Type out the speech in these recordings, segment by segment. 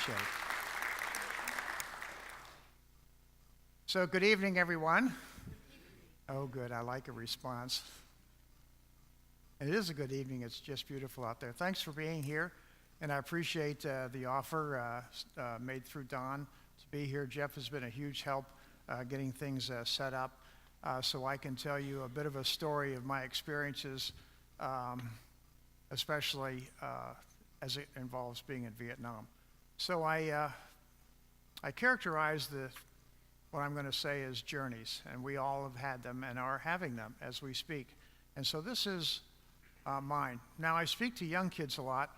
appreciate it. So good evening, everyone. Oh, good. I like a response. It is a good evening. It's just beautiful out there. Thanks for being here, and I appreciate the offer made through Don to be here. Jeff has been a huge help getting things set up, so I can tell you a bit of a story of my experiences, especially as it involves being in Vietnam. So I characterize what I'm going to say as journeys, and we all have had them and are having them as we speak. And so this is mine. Now, I speak to young kids a lot,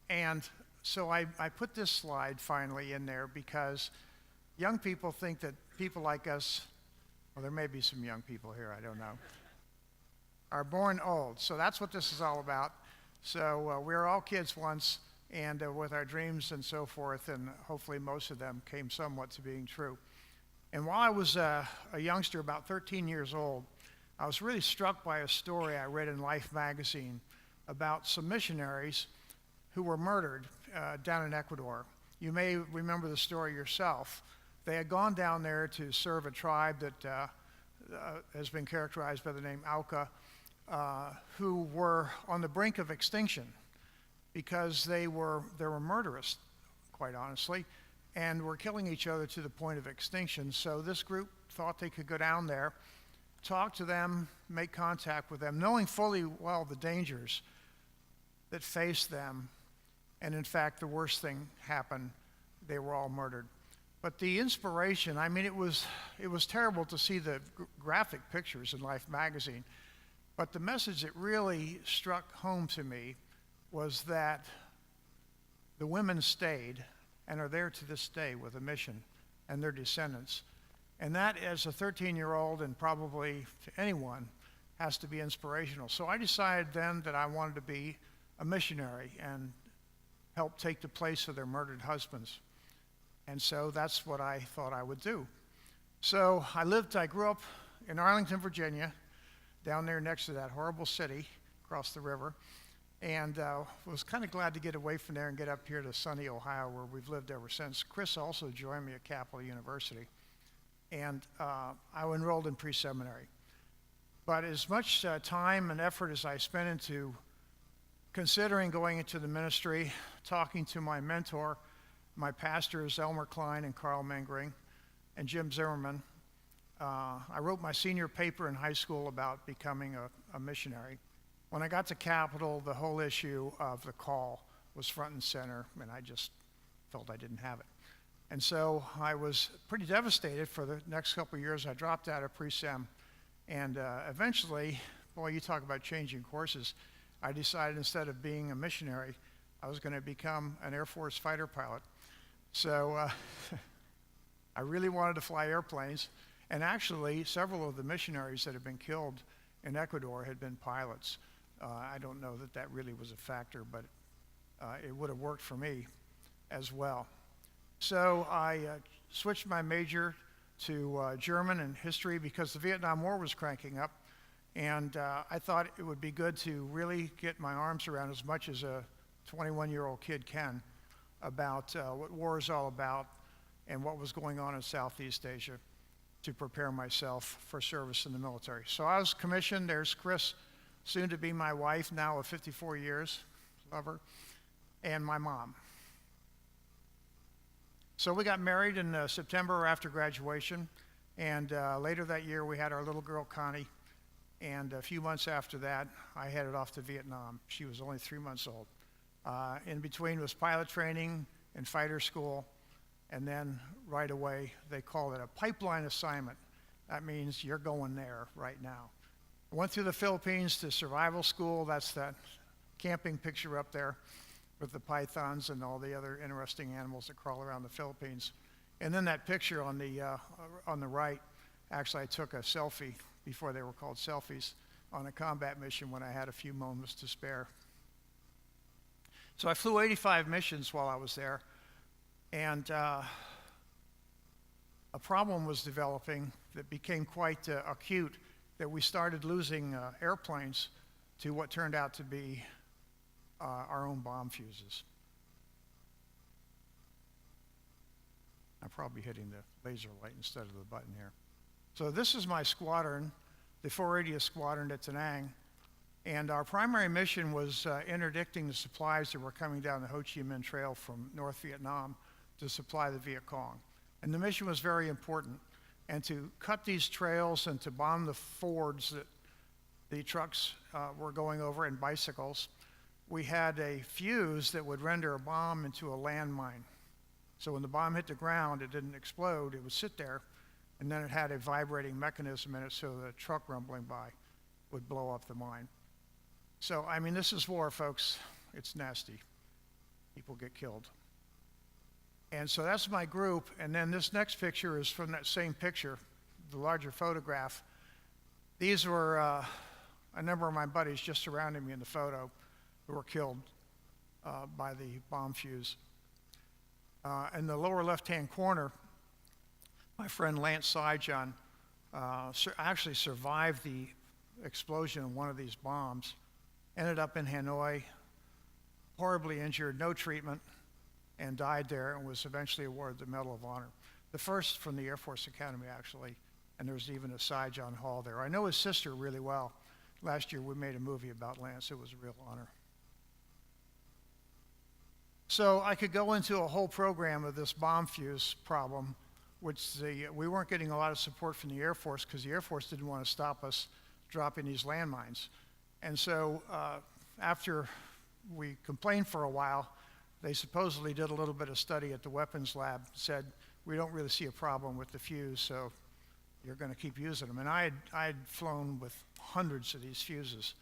and so I put this slide finally in there because young people think that people like us, well, there may be some young people here, I don't know, are born old. So that's what this is all about. So we were all kids once, and with our dreams and so forth, and hopefully most of them came somewhat to being true. And while I was a youngster, about 13 years old, I was really struck by a story I read in Life magazine about some missionaries who were murdered down in Ecuador. You may remember the story yourself. They had gone down there to serve a tribe that has been characterized by the name Auca, who were on the brink of extinction because they were murderous, quite honestly, and were killing each other to the point of extinction. So this group thought they could go down there, talk to them, make contact with them, knowing fully well the dangers that faced them. And in fact, the worst thing happened. They were all murdered. But the inspiration, I mean, it was terrible to see the graphic pictures in Life magazine, but the message that really struck home to me was that the women stayed and are there to this day with a mission and their descendants. And that, as a 13-year-old, and probably to anyone, has to be inspirational. So I decided then that I wanted to be a missionary and help take the place of their murdered husbands. And so that's what I thought I would do. So I grew up in Arlington, Virginia, down there next to that horrible city across the river, and was kind of glad to get away from there and get up here to sunny Ohio, where we've lived ever since. Chris also joined me at Capital University, and I enrolled in pre-seminary. But as much time and effort as I spent into considering going into the ministry, talking to my mentor, my pastors, Elmer Klein and Carl Mengering, and Jim Zimmerman, I wrote my senior paper in high school about becoming a missionary. When I got to Capital, the whole issue of the call was front and center, and I just felt I didn't have it. And so I was pretty devastated. For the next couple of years. I dropped out of pre-sem, and eventually, boy, you talk about changing courses, I decided instead of being a missionary, I was going to become an Air Force fighter pilot. So I really wanted to fly airplanes, and actually several of the missionaries that had been killed in Ecuador had been pilots. I don't know that that really was a factor, but it would have worked for me as well. So I switched my major to German and history because the Vietnam War was cranking up, and I thought it would be good to really get my arms around, as much as a 21-year-old kid can, about what war is all about and what was going on in Southeast Asia, to prepare myself for service in the military. So I was commissioned. There's Chris, soon to be my wife, now of 54 years, love her, and my mom. So we got married in September after graduation, and later that year we had our little girl Connie, and a few months after that I headed off to Vietnam. She was only 3 months old. In between was pilot training and fighter school, and then right away they called it a pipeline assignment. That means you're going there right now. I went through the Philippines to survival school. That's that camping picture up there with the pythons and all the other interesting animals that crawl around the Philippines. And then that picture on the right, actually I took a selfie before they were called selfies on a combat mission when I had a few moments to spare. So I flew 85 missions while I was there, and a problem was developing that became quite acute, that we started losing airplanes to what turned out to be our own bomb fuses. I'm probably hitting the laser light instead of the button here. So this is my squadron, the 480th Squadron at Da Nang. And our primary mission was interdicting the supplies that were coming down the Ho Chi Minh Trail from North Vietnam to supply the Viet Cong. And the mission was very important. And to cut these trails and to bomb the fords that the trucks were going over and bicycles, we had a fuse that would render a bomb into a landmine. So when the bomb hit the ground, it didn't explode, it would sit there, and then it had a vibrating mechanism in it so the truck rumbling by would blow up the mine. So, I mean, this is war, folks. It's nasty. People get killed. And so that's my group, and then this next picture is from that same picture, the larger photograph. These were a number of my buddies just surrounding me in the photo who were killed by the bomb fuse. In the lower left-hand corner, my friend Lance Saijan actually survived the explosion of one of these bombs, ended up in Hanoi, horribly injured, no treatment, and died there and was eventually awarded the Medal of Honor. The first from the Air Force Academy, actually, and there was even a Saijan Hall there. I know his sister really well. Last year we made a movie about Lance. It was a real honor. So I could go into a whole program of this bomb fuse problem, which we weren't getting a lot of support from the Air Force because the Air Force didn't want to stop us dropping these landmines. And so after we complained for a while, they supposedly did a little bit of study at the weapons lab, said, we don't really see a problem with the fuse, so you're going to keep using them. And I had flown with hundreds of these fuses.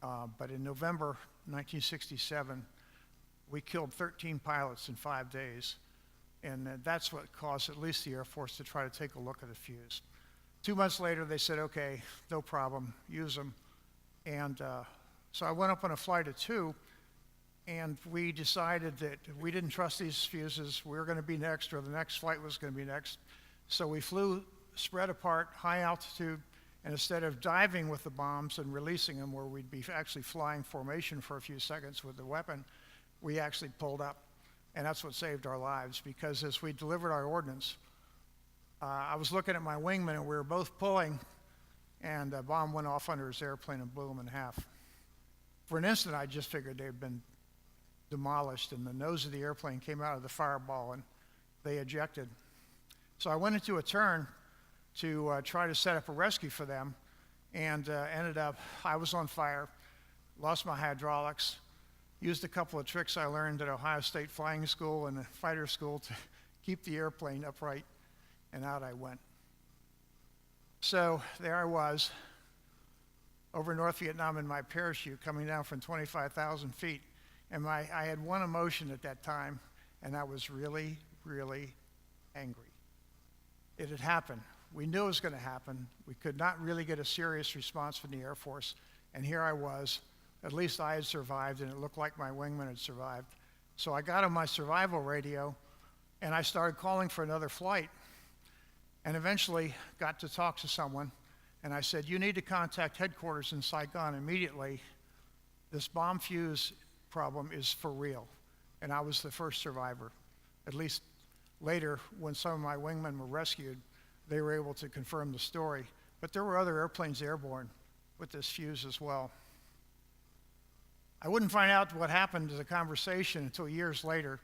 But in November 1967, we killed 13 pilots in 5 days. And that's what caused at least the Air Force to try to take a look at the fuse. 2 months later, they said, okay, no problem, use them. And so I went up on a flight of 2, and we decided that we didn't trust these fuses. We were going to be next, or the next flight was going to be next. So we flew spread apart, high altitude, and instead of diving with the bombs and releasing them where we'd be actually flying formation for a few seconds with the weapon, we actually pulled up. And that's what saved our lives, because as we delivered our ordnance, I was looking at my wingman and we were both pulling, and a bomb went off under his airplane and blew him in half. For an instant, I just figured they'd been demolished, and the nose of the airplane came out of the fireball and they ejected. So I went into a turn to try to set up a rescue for them, and ended up, I was on fire, lost my hydraulics, used a couple of tricks I learned at Ohio State Flying School and the fighter school to keep the airplane upright, and out I went. So there I was, over North Vietnam in my parachute, coming down from 25,000 feet, and I had one emotion at that time, and I was really, really angry. It had happened. We knew it was going to happen. We could not really get a serious response from the Air Force, and here I was. At least I had survived, and it looked like my wingman had survived. So I got on my survival radio, and I started calling for another flight, and eventually got to talk to someone, and I said, you need to contact headquarters in Saigon immediately. This bomb fuse problem is for real. And I was the first survivor. At least later, when some of my wingmen were rescued, they were able to confirm the story. But there were other airplanes airborne with this fuse as well. I wouldn't find out what happened to the conversation until years later,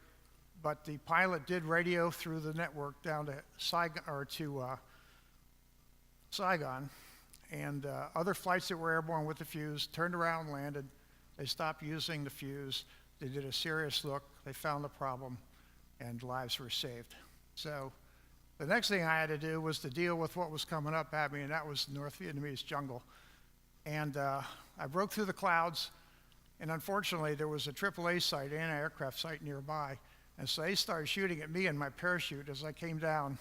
but the pilot did radio through the network down to Saigon, and other flights that were airborne with the fuse turned around and landed. They stopped using the fuse. They did a serious look. They found the problem, and lives were saved. So the next thing I had to do was to deal with what was coming up at me, and that was North Vietnamese jungle. And I broke through the clouds, and unfortunately there was a AAA site, anti-aircraft site nearby, and so they started shooting at me in my parachute as I came down,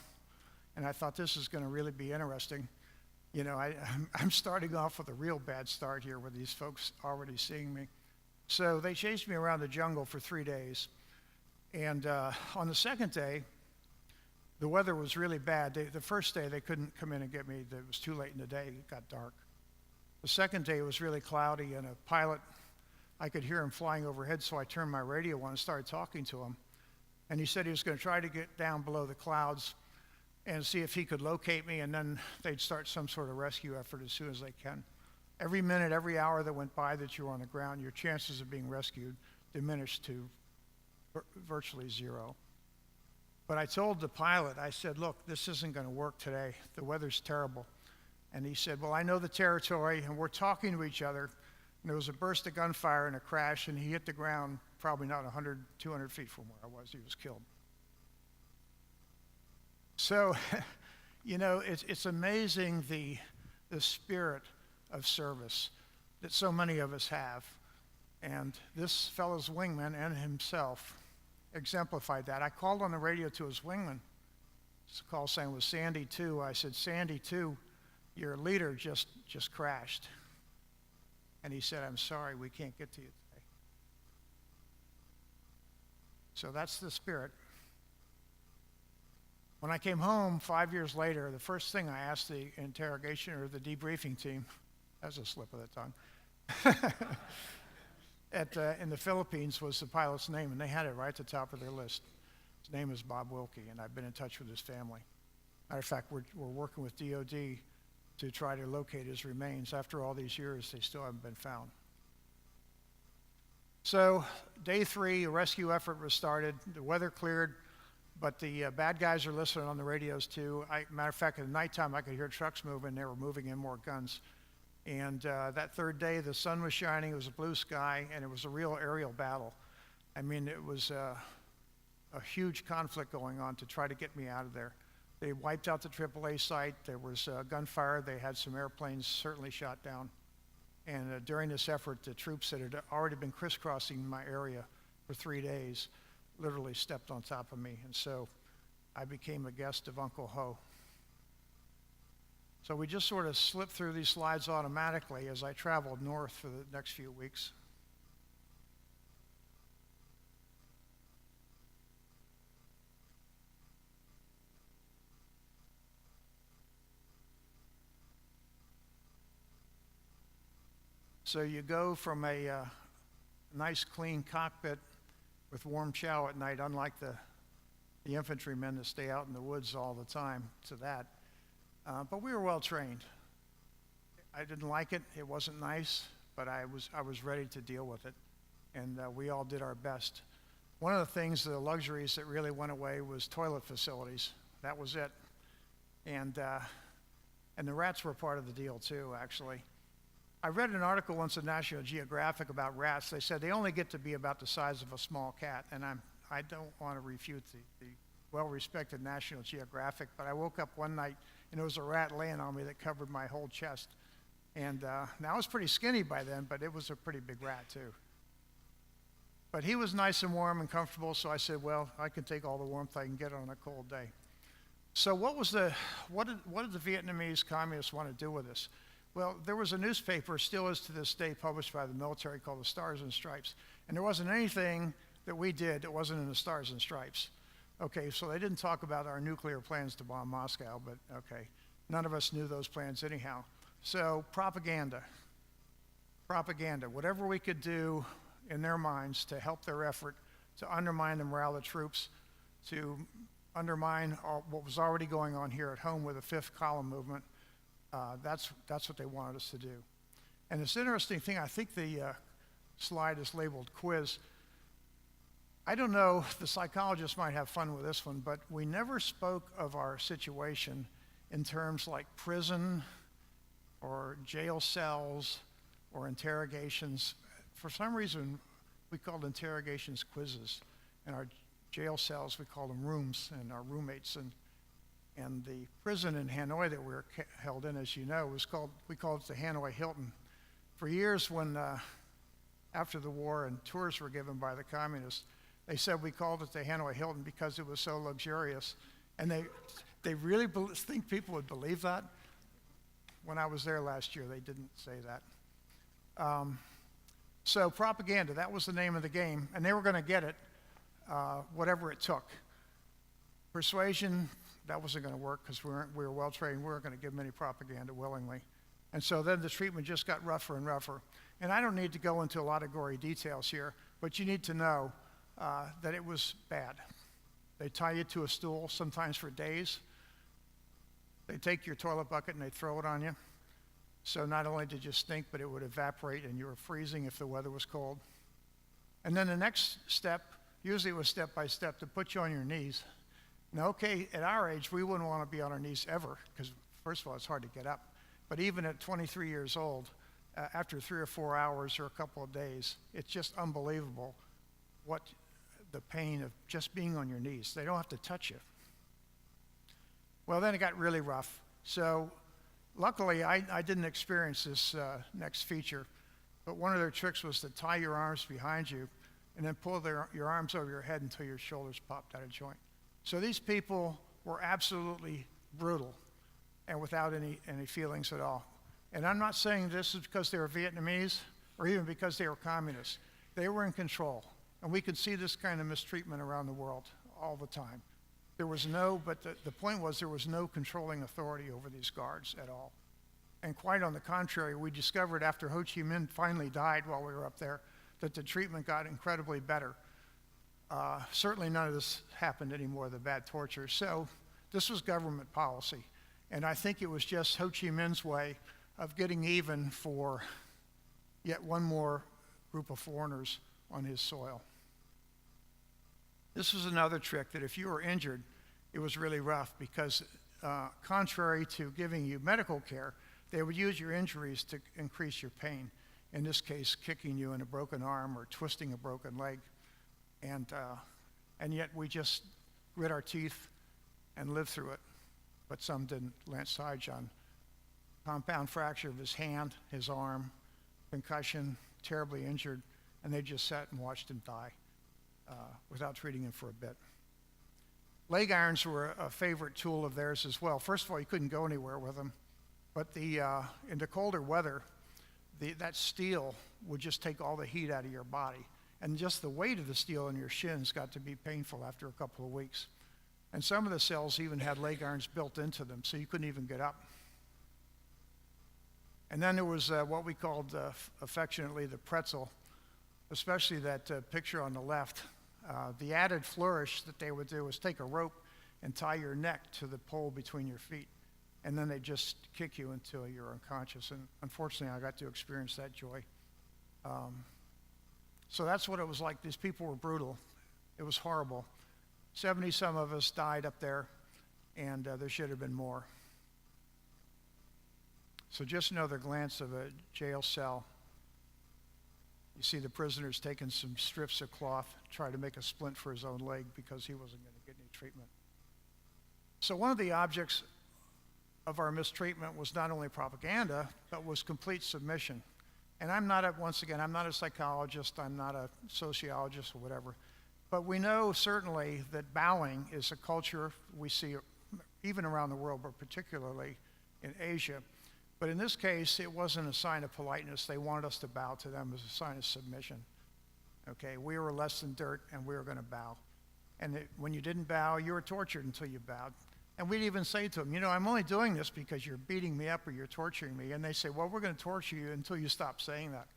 and I thought this is going to really be interesting. You know, I'm starting off with a real bad start here with these folks already seeing me. So they chased me around the jungle for 3 days, and on the second day, the weather was really bad. The first day they couldn't come in and get me. It was too late in the day. It got dark. The second day it was really cloudy, and a pilot, I could hear him flying overhead, so I turned my radio on and started talking to him. And he said he was going to try to get down below the clouds and see if he could locate me, and then they'd start some sort of rescue effort as soon as they can. Every minute, every hour that went by that you were on the ground, your chances of being rescued diminished to virtually zero. But I told the pilot, I said, look, this isn't going to work today. The weather's terrible. And he said, well, I know the territory, and we're talking to each other. And there was a burst of gunfire and a crash, and he hit the ground probably not 100, 200 feet from where I was. He was killed. So, you know, it's amazing the spirit of service that so many of us have. And this fellow's wingman and himself exemplified that. I called on the radio to his wingman. This call saying was Sandy 2. I said, Sandy 2, your leader just crashed. And he said, I'm sorry, we can't get to you today. So that's the spirit. When I came home 5 years later, the first thing I asked the interrogation or the debriefing team, that was a slip of the tongue, in the Philippines was the pilot's name, and they had it right at the top of their list. His name is Bob Wilkie, and I've been in touch with his family. Matter of fact, we're working with DOD to try to locate his remains. After all these years, they still haven't been found. So day 3, a rescue effort was started. The weather cleared, but the bad guys are listening on the radios too. Matter of fact, at nighttime, I could hear trucks moving. They were moving in more guns. And that third day, the sun was shining, it was a blue sky, and it was a real aerial battle. I mean, it was a huge conflict going on to try to get me out of there. They wiped out the AAA site. There was gunfire. They had some airplanes certainly shot down. And during this effort, the troops that had already been crisscrossing my area for 3 days literally stepped on top of me. And so I became a guest of Uncle Ho. So we just sort of slipped through these slides automatically as I traveled north for the next few weeks. So you go from a nice clean cockpit with warm chow at night, unlike the infantrymen that stay out in the woods all the time, to that. But we were well trained. I didn't like it. It wasn't nice, but I was ready to deal with it. And we all did our best. One of the things, the luxuries that really went away was toilet facilities. That was it. And the rats were part of the deal too, actually. I read an article once in National Geographic about rats. They said they only get to be about the size of a small cat. And I don't want to refute the well-respected National Geographic, but I woke up one night and there was a rat laying on me that covered my whole chest. And now I was pretty skinny by then, but it was a pretty big rat too. But he was nice and warm and comfortable, so I said, well, I can take all the warmth I can get on a cold day. So what did the Vietnamese communists want to do with us? Well, there was a newspaper, still is to this day, published by the military called the Stars and Stripes. And there wasn't anything that we did that wasn't in the Stars and Stripes. Okay, so they didn't talk about our nuclear plans to bomb Moscow, but okay. None of us knew those plans anyhow. So propaganda, whatever we could do in their minds to help their effort to undermine the morale of the troops, to undermine what was already going on here at home with the Fifth Column movement. That's what they wanted us to do. And this interesting thing, I think the slide is labeled quiz. I don't know, the psychologists might have fun with this one, but we never spoke of our situation in terms like prison or jail cells or interrogations. For some reason, we called interrogations quizzes. In our jail cells, we called them rooms, and our roommates. And the prison in Hanoi that we were held in, as you know, we called it the Hanoi Hilton. For years when, after the war and tours were given by the communists, they said we called it the Hanoi Hilton because it was so luxurious. And they really think people would believe that? When I was there last year, they didn't say that. So propaganda, that was the name of the game. And they were going to get it, whatever it took. Persuasion, that wasn't going to work because we were well trained. We weren't going to give them any propaganda willingly. And so then the treatment just got rougher and rougher. And I don't need to go into a lot of gory details here, but you need to know that it was bad. They tie you to a stool, sometimes for days. They take your toilet bucket and they throw it on you. So not only did you stink, but it would evaporate and you were freezing if the weather was cold. And then the next step, usually it was step by step, to put you on your knees. Now, okay, at our age, we wouldn't want to be on our knees ever, because first of all, it's hard to get up. But even at 23 years old, after 3 or 4 hours or a couple of days, it's just unbelievable what the pain of just being on your knees. They don't have to touch you. Well, then it got really rough. So luckily, I didn't experience this next feature, but one of their tricks was to tie your arms behind you and then pull your arms over your head until your shoulders popped out of joint. So these people were absolutely brutal and without any feelings at all. And I'm not saying this is because they were Vietnamese or even because they were communists. They were in control. And we could see this kind of mistreatment around the world all the time. There was but the point was there was no controlling authority over these guards at all. And quite on the contrary, we discovered after Ho Chi Minh finally died while we were up there that the treatment got incredibly better. Certainly none of this happened anymore, the bad torture. So this was government policy. And I think it was just Ho Chi Minh's way of getting even for yet one more group of foreigners on his soil. This was another trick that if you were injured, it was really rough because contrary to giving you medical care, they would use your injuries to increase your pain. In this case, kicking you in a broken arm or twisting a broken leg. And yet we just grit our teeth and lived through it. But some didn't. Lance Saijan, compound fracture of his hand, his arm, concussion, terribly injured, and they just sat and watched him die without treating him for a bit. Leg irons were a favorite tool of theirs as well. First of all, you couldn't go anywhere with them, but in the colder weather, that steel would just take all the heat out of your body. And just the weight of the steel in your shins got to be painful after a couple of weeks. And some of the cells even had leg irons built into them, so you couldn't even get up. And then there was what we called affectionately the pretzel, especially that picture on the left. The added flourish that they would do was take a rope and tie your neck to the pole between your feet. And then they just kick you until you're unconscious. And unfortunately, I got to experience that joy. So that's what it was like. These people were brutal. It was horrible. 70-some of us died up there, and there should have been more. So just another glance of a jail cell. You see the prisoners taking some strips of cloth, try to make a splint for his own leg because he wasn't going to get any treatment. So one of the objects of our mistreatment was not only propaganda, but was complete submission. And I'm not a psychologist, I'm not a sociologist or whatever, but we know certainly that bowing is a culture we see even around the world, but particularly in Asia. But in this case, it wasn't a sign of politeness. They wanted us to bow to them as a sign of submission. Okay, we were less than dirt, and we were going to bow. And when you didn't bow, you were tortured until you bowed. And we'd even say to them, I'm only doing this because you're beating me up or you're torturing me. And they say, well, we're going to torture you until you stop saying that.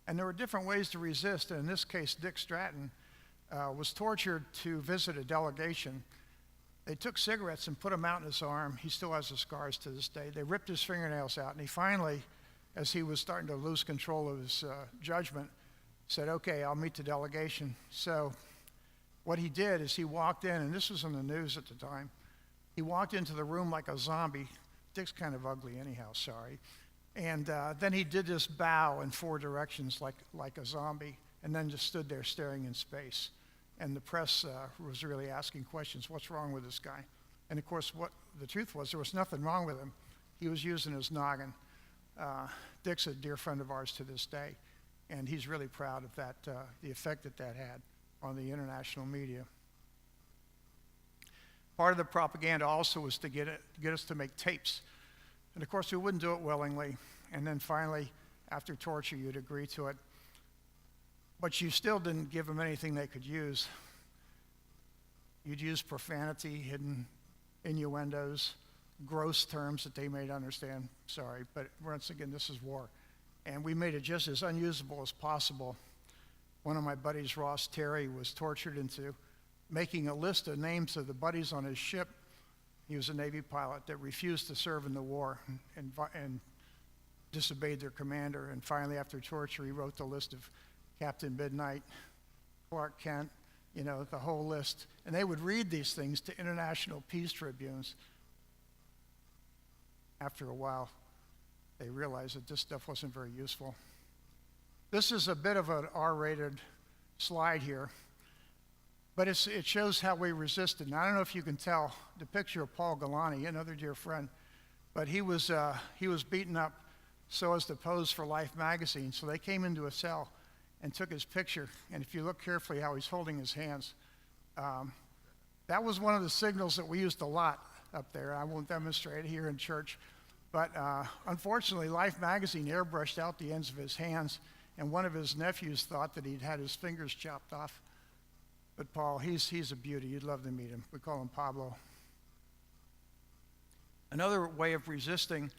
And there were different ways to resist. And in this case, Dick Stratton was tortured to visit a delegation. They took cigarettes and put them out in his arm. He still has the scars to this day. They ripped his fingernails out. And he finally, as he was starting to lose control of his judgment, said, okay, I'll meet the delegation. So what he did is he walked in, and this was in the news at the time. He walked into the room like a zombie. Dick's kind of ugly anyhow, sorry. And then he did this bow in 4 directions like a zombie, and then just stood there staring in space. And the press was really asking questions, what's wrong with this guy? And of course, what the truth was, there was nothing wrong with him. He was using his noggin. Dick's a dear friend of ours to this day, and he's really proud of that, the effect that had on the international media. Part of the propaganda also was to get us to make tapes. And of course, we wouldn't do it willingly. And then finally, after torture, you'd agree to it. But you still didn't give them anything they could use. You'd use profanity, hidden innuendos, gross terms that they may understand. Sorry, but once again, this is war. And we made it just as unusable as possible. One of my buddies, Ross Terry, was tortured into making a list of names of the buddies on his ship. He was a Navy pilot that refused to serve in the war and disobeyed their commander. And finally, after torture, he wrote the list of Captain Midnight, Clark Kent, the whole list. And they would read these things to international peace tribunes. After a while, they realized that this stuff wasn't very useful. This is a bit of an R-rated slide here, but it shows how we resisted. And I don't know if you can tell the picture of Paul Galani, another dear friend, but he was beaten up so as to pose for Life magazine. So they came into a cell and took his picture. And if you look carefully how he's holding his hands, that was one of the signals that we used a lot up there. I won't demonstrate it here in church. But unfortunately, Life magazine airbrushed out the ends of his hands, and one of his nephews thought that he'd had his fingers chopped off. But Paul, he's a beauty. You'd love to meet him. We call him Pablo. Another way of resisting,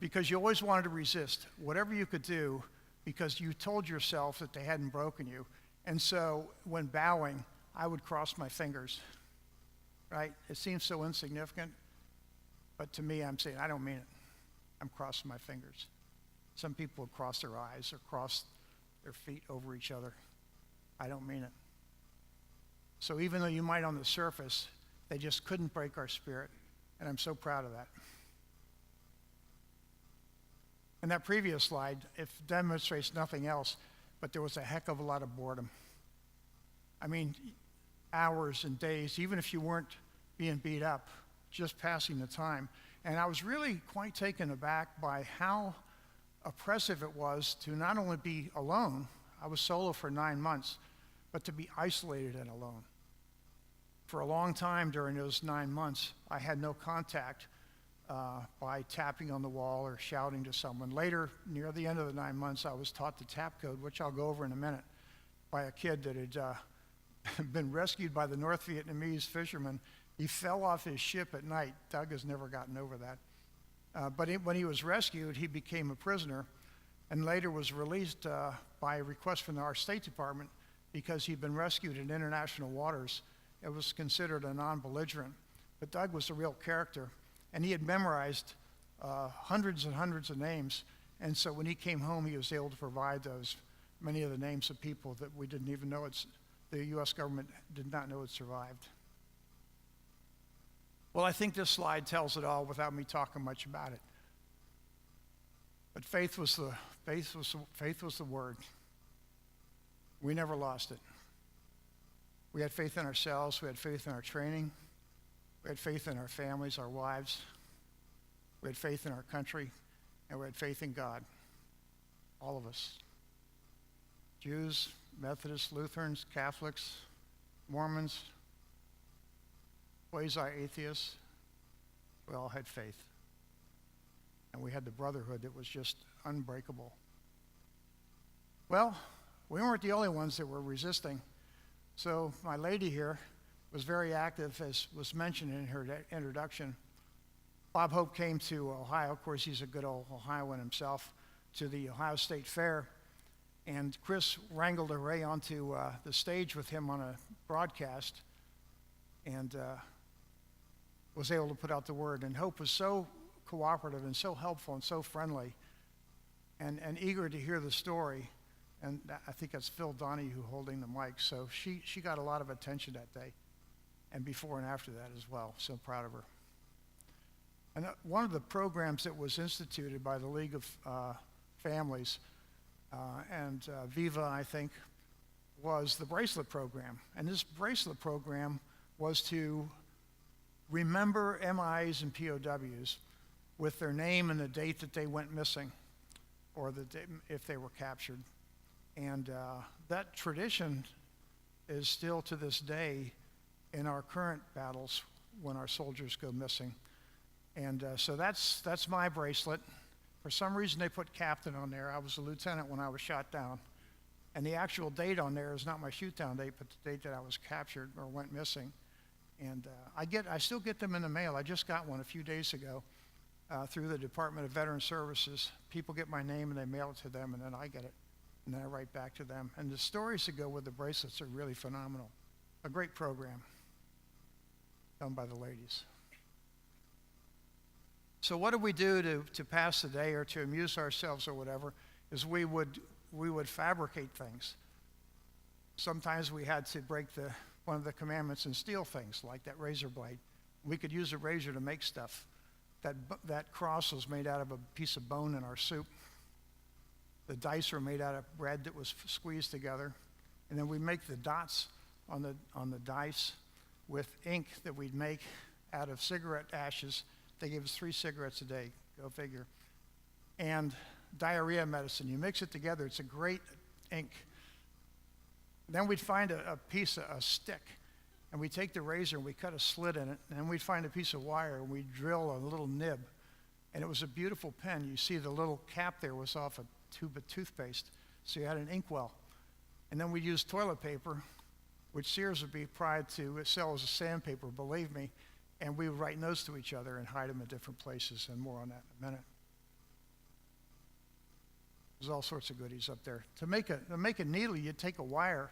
because you always wanted to resist, whatever you could do, because you told yourself that they hadn't broken you. And so when bowing, I would cross my fingers, right? It seems so insignificant, but to me, I'm saying, I don't mean it. I'm crossing my fingers. Some people would cross their eyes or cross their feet over each other. I don't mean it. So even though you might on the surface, they just couldn't break our spirit, and I'm so proud of that. And that previous slide, it demonstrates nothing else, but there was a heck of a lot of boredom. I mean, hours and days, even if you weren't being beat up, just passing the time. And I was really quite taken aback by how oppressive it was to not only be alone, I was solo for 9 months, but to be isolated and alone. For a long time during those 9 months, I had no contact by tapping on the wall or shouting to someone. Later, near the end of the 9 months, I was taught the tap code, which I'll go over in a minute, by a kid that had been rescued by the North Vietnamese fishermen. He fell off his ship at night. Doug has never gotten over that. But when he was rescued, he became a prisoner and later was released by a request from our State Department because he'd been rescued in international waters. It was considered a non-belligerent. But Doug was a real character, and he had memorized hundreds and hundreds of names. And so when he came home, he was able to provide many of the names of people that we didn't even know the U.S. government did not know had survived. Well, I think this slide tells it all without me talking much about it. But faith was the word. We never lost it. We had faith in ourselves. We had faith in our training. We had faith in our families, our wives. We had faith in our country, and we had faith in God. All of us. Jews, Methodists, Lutherans, Catholics, Mormons, quasi-atheists, we all had faith. And we had the brotherhood that was just unbreakable. Well, we weren't the only ones that were resisting. So my lady here was very active, as was mentioned in her introduction. Bob Hope came to Ohio. Of course, he's a good old Ohioan himself, to the Ohio State Fair. And Chris wrangled her way onto the stage with him on a broadcast and was able to put out the word. And Hope was so cooperative and so helpful and so friendly and eager to hear the story. And I think that's Phil Donahue holding the mic. So she got a lot of attention that day and before and after that as well. So proud of her. And one of the programs that was instituted by the League of Families and Viva, I think, was the bracelet program. And this bracelet program was to remember MIs and POWs with their name and the date that they went missing, or if they were captured. And that tradition is still to this day in our current battles when our soldiers go missing. And so that's my bracelet. For some reason they put captain on there. I was a lieutenant when I was shot down. And the actual date on there is not my shoot down date, but the date that I was captured or went missing. And I still get them in the mail. I just got one a few days ago through the Department of Veteran Services. People get my name and they mail it to them, and then I get it. And then I write back to them. And the stories that go with the bracelets are really phenomenal. A great program done by the ladies. So what did we do to pass the day or to amuse ourselves or whatever, is we would fabricate things. Sometimes we had to break one of the commandments and steal things, like that razor blade. We could use a razor to make stuff. That cross was made out of a piece of bone in our soup. The dice were made out of bread that was squeezed together. And then we'd make the dots on the dice with ink that we'd make out of cigarette ashes. They gave us 3 cigarettes a day, go figure. And diarrhea medicine. You mix it together, it's a great ink. Then we'd find a stick, and we'd take the razor and we'd cut a slit in it, and then we'd find a piece of wire and we'd drill a little nib. And it was a beautiful pen. You see the little cap there was off a tube of toothpaste, so you had an inkwell. And then we'd use toilet paper, which Sears would be proud to sell as a sandpaper, believe me, and we would write notes to each other and hide them in different places, and more on that in a minute. There's all sorts of goodies up there. To make a needle, you take a wire,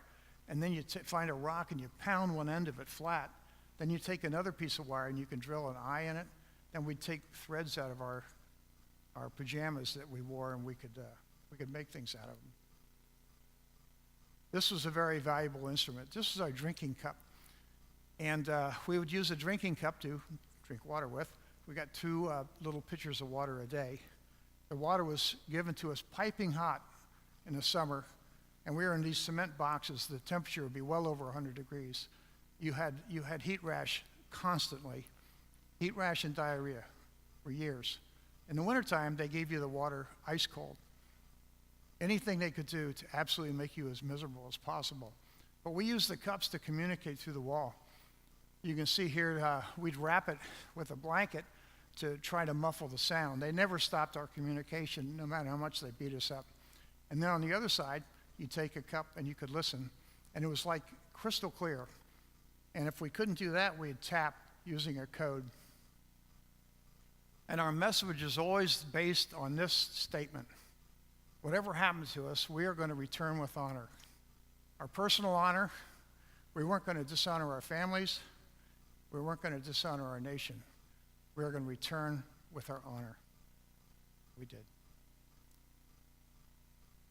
and then you find a rock and you pound one end of it flat. Then you take another piece of wire and you can drill an eye in it. Then we'd take threads out of our pajamas that we wore, and we could make things out of them. This was a very valuable instrument. This is our drinking cup. And we would use a drinking cup to drink water with. We got 2 little pitchers of water a day. The water was given to us piping hot in the summer, and we were in these cement boxes. The temperature would be well over 100 degrees. You had heat rash constantly, heat rash and diarrhea for years. In the wintertime, they gave you the water ice cold. Anything they could do to absolutely make you as miserable as possible. But we used the cups to communicate through the wall. You can see here, we'd wrap it with a blanket to try to muffle the sound. They never stopped our communication, no matter how much they beat us up. And then on the other side, you take a cup and you could listen, and it was like crystal clear. And if we couldn't do that, we'd tap using a code. And our message is always based on this statement: whatever happens to us, we are going to return with honor. Our personal honor, we weren't going to dishonor our families, we weren't going to dishonor our nation. We were going to return with our honor. We did.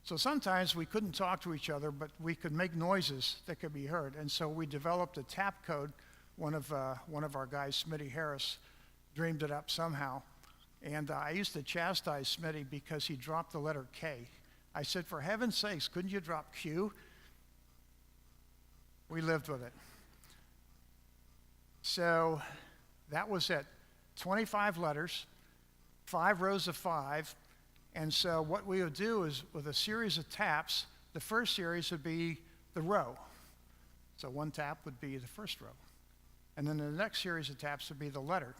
So sometimes we couldn't talk to each other, but we could make noises that could be heard. And so we developed a tap code. One of our guys, Smitty Harris, dreamed it up somehow. And I used to chastise Smitty because he dropped the letter K. I said, for heaven's sakes, couldn't you drop Q? We lived with it. So that was it. 25 letters, 5 rows of 5. And so what we would do is, with a series of taps, the first series would be the row. So one tap would be the first row. And then the next series of taps would be the letter.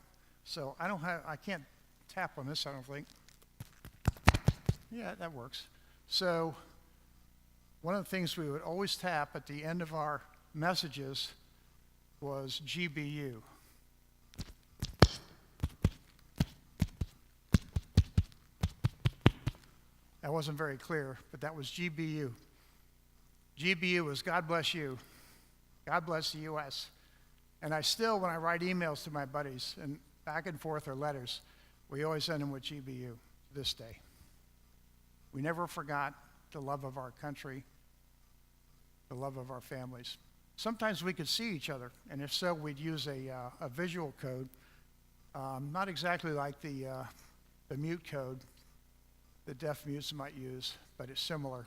So I can't tap on this, I don't think. Yeah, that works. So one of the things we would always tap at the end of our messages was GBU. That wasn't very clear, but that was GBU. GBU was God bless you. God bless the U.S. And I still, when I write emails to my buddies, and back and forth or letters, we always send them with GBU to this day. We never forgot the love of our country, the love of our families. Sometimes we could see each other, and if so, we'd use a visual code, not exactly like the mute code that deaf mutes might use, but it's similar.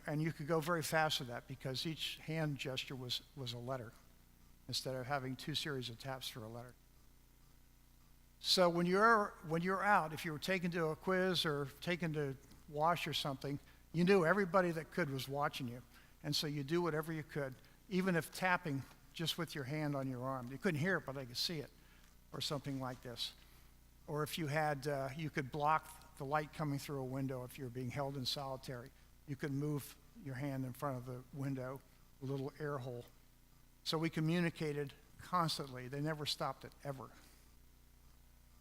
And you could go very fast with that because each hand gesture was a letter instead of having 2 series of taps for a letter. So when you're out, if you were taken to a quiz or taken to wash or something, you knew everybody that could was watching you. And so you do whatever you could, even if tapping just with your hand on your arm. You couldn't hear it, but they could see it, or something like this. Or if you had, you could block the light coming through a window if you're being held in solitary. You could move your hand in front of the window, a little air hole. So we communicated constantly. They never stopped it, ever.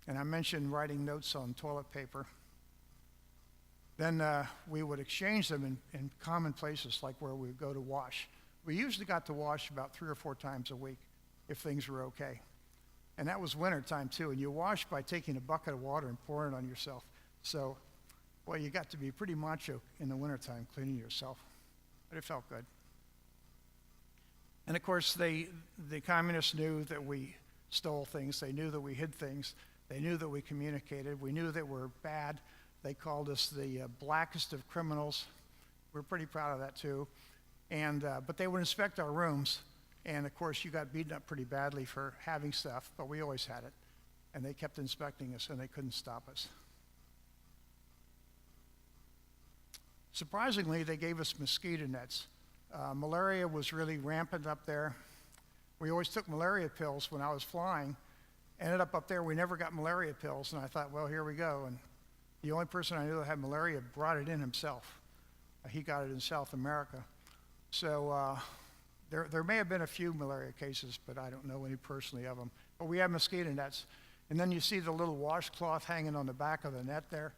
And I mentioned writing notes on toilet paper. Then we would exchange them in common places, like where we would go to wash. we usually got to wash about 3 or 4 times a week if things were okay. And that was winter time too. And you wash by taking a bucket of water and pouring it on yourself. So, well, you got to be pretty macho in the wintertime cleaning yourself. But it felt good. And of course, the communists knew that we stole things. They knew that we hid things. They knew that we communicated. We knew that we're bad. They called us the blackest of criminals. We're pretty proud of that too. And but they would inspect our rooms. And of course, you got beaten up pretty badly for having stuff, but we always had it. And they kept inspecting us, and they couldn't stop us. Surprisingly, they gave us mosquito nets. Malaria was really rampant up there. We always took malaria pills when I was flying. Ended up there, we never got malaria pills, and I thought, well, here we go. And the only person I knew that had malaria brought it in himself. He got it in South America. So there may have been a few malaria cases, but I don't know any personally of them. But we had mosquito nets. And then you see the little washcloth hanging on the back of the net there.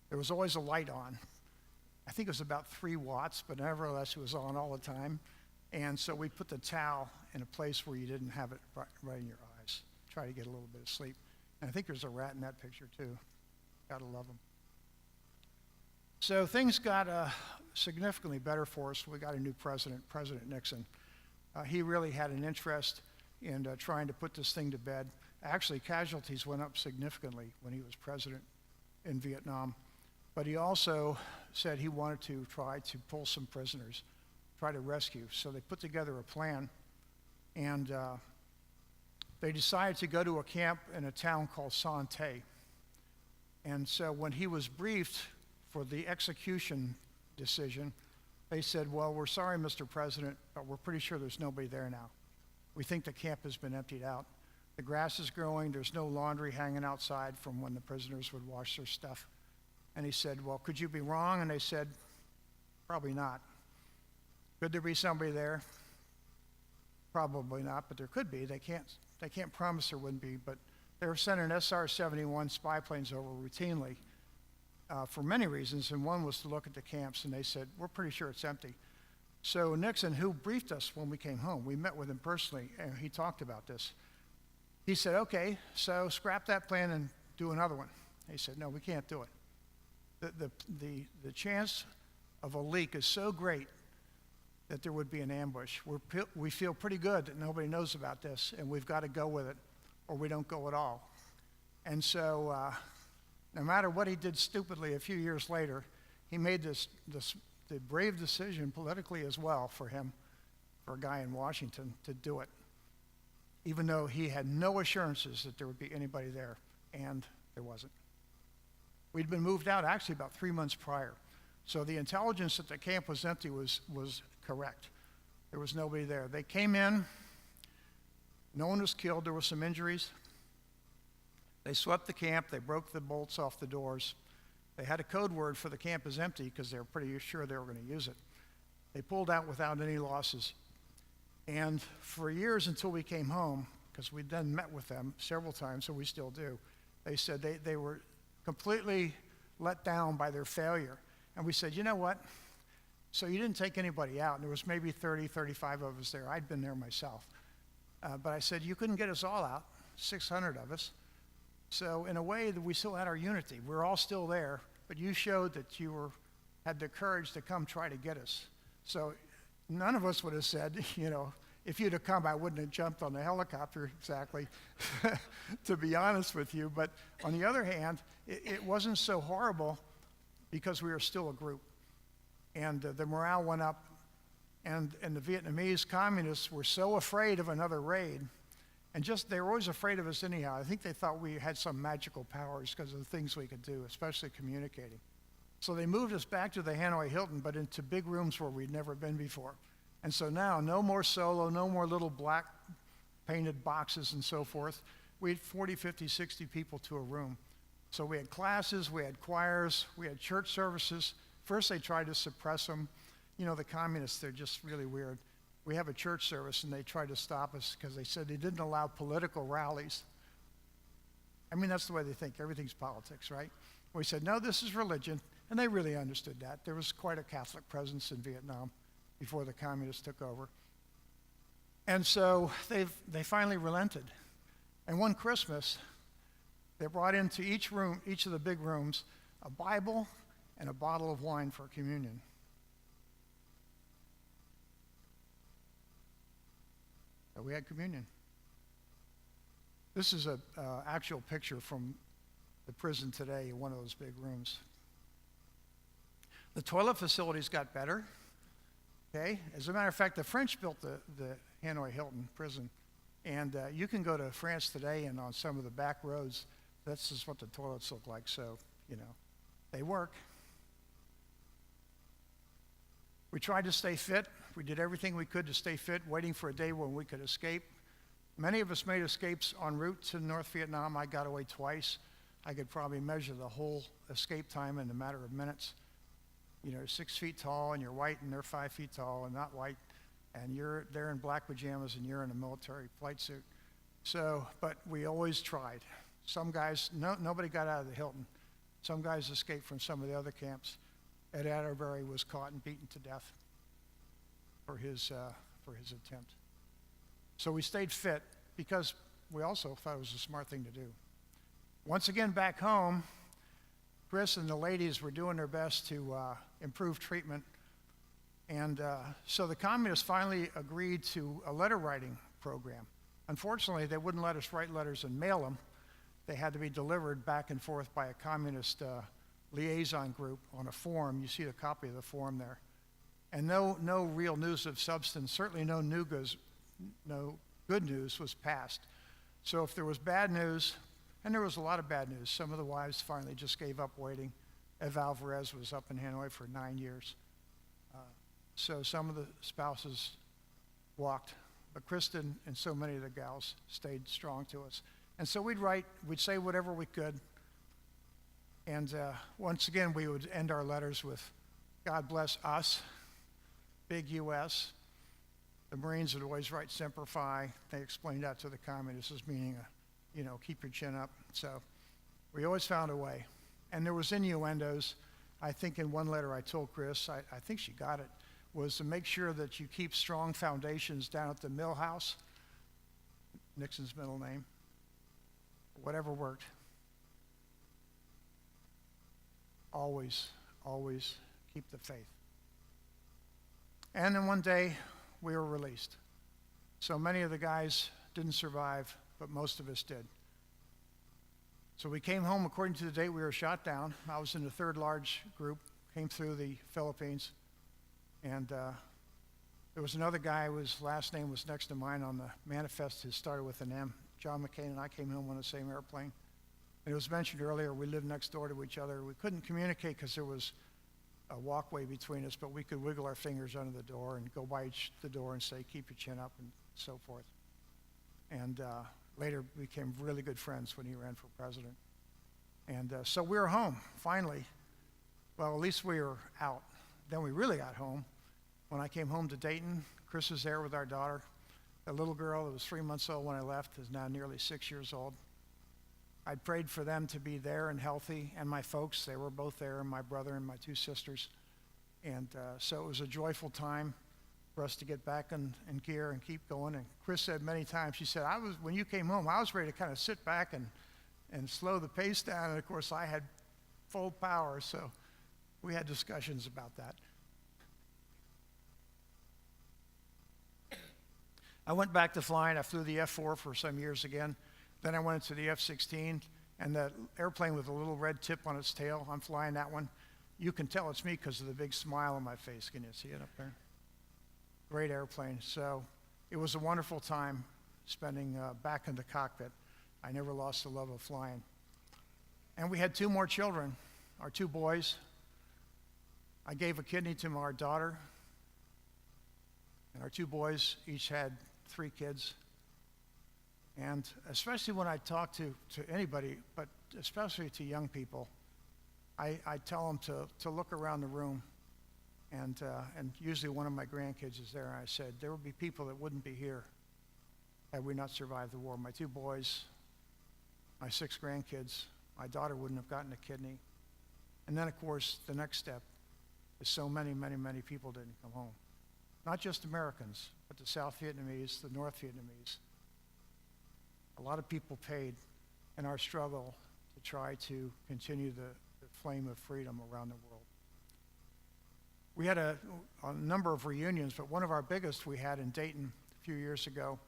There was always a light on. I think it was about 3 watts, but nevertheless it was on all the time. And so we put the towel in a place where you didn't have it right in your eyes. Try to get a little bit of sleep. And I think there's a rat in that picture too. Gotta love them. So things got significantly better for us. We got a new president, President Nixon. He really had an interest in trying to put this thing to bed. Actually, casualties went up significantly when he was president in Vietnam. But he also said he wanted to try to pull some prisoners, try to rescue. So they put together a plan, and they decided to go to a camp in a town called Sante. And so when he was briefed for the execution decision, they said, well, we're sorry, Mr. President, but we're pretty sure there's nobody there now. We think the camp has been emptied out. The grass is growing. There's no laundry hanging outside from when the prisoners would wash their stuff. And he said, well, could you be wrong? And they said, probably not. Could there be somebody there? Probably not, but there could be. They can't promise there wouldn't be, but they were sending SR-71 spy planes over routinely for many reasons, and one was to look at the camps, and they said, we're pretty sure it's empty. So Nixon, who briefed us when we came home, we met with him personally, and he talked about this. He said, okay, so scrap that plan and do another one. He said, no, we can't do it. The chance of a leak is so great that there would be an ambush. We feel pretty good that nobody knows about this, and we've got to go with it, or we don't go at all. And so no matter what he did stupidly a few years later, he made the brave decision politically as well for him, for a guy in Washington, to do it, even though he had no assurances that there would be anybody there, and there wasn't. We'd been moved out actually about 3 months prior. So the intelligence that the camp was empty was correct. There was nobody there. They came in, no one was killed, there were some injuries. They swept the camp, they broke the bolts off the doors. They had a code word for the camp is empty because they were pretty sure they were going to use it. They pulled out without any losses. And for years until we came home, because we then met with them several times, so we still do, they said they were completely let down by their failure. And we said, you know what? So you didn't take anybody out. And there was maybe 30, 35 of us there. I'd been there myself. But I said, you couldn't get us all out, 600 of us. So in a way, that we still had our unity. We're all still there, but you showed that you had the courage to come try to get us. So none of us would have said, you know, if you'd have come, I wouldn't have jumped on the helicopter exactly, to be honest with you. But on the other hand, it wasn't so horrible because we were still a group. And the morale went up, and the Vietnamese communists were so afraid of another raid, and they were always afraid of us anyhow. I think they thought we had some magical powers because of the things we could do, especially communicating. So they moved us back to the Hanoi Hilton, but into big rooms where we'd never been before. And so now, no more solo, no more little black painted boxes and so forth. We had 40, 50, 60 people to a room. So we had classes, we had choirs, we had church services. First they tried to suppress them. You know, the communists, they're just really weird. We have a church service and they tried to stop us because they said they didn't allow political rallies. I mean, that's the way they think. Everything's politics, right? We said, no, this is religion. And they really understood that. There was quite a Catholic presence in Vietnam before the communists took over. And so they finally relented. And one Christmas, they brought into each room, each of the big rooms, a Bible and a bottle of wine for communion. So we had communion. This is an actual picture from the prison today, one of those big rooms. The toilet facilities got better. Okay? As a matter of fact, the French built the Hanoi Hilton prison. And you can go to France today, and on some of the back roads, that's just what the toilets look like. So, they work. We tried to stay fit. We did everything we could to stay fit, waiting for a day when we could escape. Many of us made escapes en route to North Vietnam. I got away twice. I could probably measure the whole escape time in a matter of minutes. 6 feet tall, and you're white, and they're 5 feet tall and not white. And they're in black pajamas, and you're in a military flight suit. So, but we always tried. Some guys, nobody got out of the Hilton. Some guys escaped from some of the other camps. Ed Atterbury was caught and beaten to death for his attempt. So we stayed fit because we also thought it was a smart thing to do. Once again, back home, Chris and the ladies were doing their best to improve treatment. And so the communists finally agreed to a letter writing program. Unfortunately, they wouldn't let us write letters and mail them. They had to be delivered back and forth by a communist liaison group on a form. You see a copy of the form there. And no real news of substance, certainly no good news was passed. So if there was bad news, and there was a lot of bad news, some of the wives finally just gave up waiting. Ev Alvarez was up in Hanoi for 9 years. So some of the spouses walked, but Kristen and so many of the gals stayed strong to us. And so we'd say whatever we could. And once again, we would end our letters with, God bless us, big U.S. The Marines would always write Semper Fi. They explained that to the communists as meaning, keep your chin up. So we always found a way. And there was innuendos. I think in one letter I told Chris, I think she got it, was to make sure that you keep strong foundations down at the mill house, Nixon's middle name, whatever worked. Always, always keep the faith. And then one day, we were released. So many of the guys didn't survive, but most of us did. So we came home according to the date we were shot down. I was in the third large group, came through the Philippines. And there was another guy whose last name was next to mine on the manifest. It started with an M. John McCain and I came home on the same airplane. And it was mentioned earlier, we lived next door to each other. We couldn't communicate because there was a walkway between us, but we could wiggle our fingers under the door and go by the door and say, keep your chin up and so forth. And later became really good friends when he ran for president. And so we were home, finally. Well, at least we were out. Then we really got home. When I came home to Dayton, Chris was there with our daughter. The little girl that was 3 months old when I left is now nearly 6 years old. I prayed for them to be there and healthy, and my folks, they were both there, and my brother and my 2 sisters. And so it was a joyful time for us to get back in gear and keep going. And Chris said many times, she said, when you came home, I was ready to kind of sit back and slow the pace down. And of course, I had full power, so we had discussions about that. I went back to flying. I flew the F-4 for some years again. Then I went into the F-16, and that airplane with a little red tip on its tail, I'm flying that one. You can tell it's me because of the big smile on my face. Can you see it up there? Great airplane. So it was a wonderful time spending back in the cockpit. I never lost the love of flying. And we had 2 more children, our 2 boys. I gave a kidney to our daughter, and our 2 boys each had 3 kids. And especially when I talk to anybody, but especially to young people, I tell them to look around the room, and usually one of my grandkids is there, and I said, there would be people that wouldn't be here had we not survived the war. My 2 boys, my 6 grandkids, my daughter wouldn't have gotten a kidney. And then, of course, the next step is so many, many, many people didn't come home. not just Americans, but the South Vietnamese, the North Vietnamese. A lot of people paid in our struggle to try to continue the flame of freedom around the world. We had a number of reunions, but one of our biggest we had in Dayton a few years ago.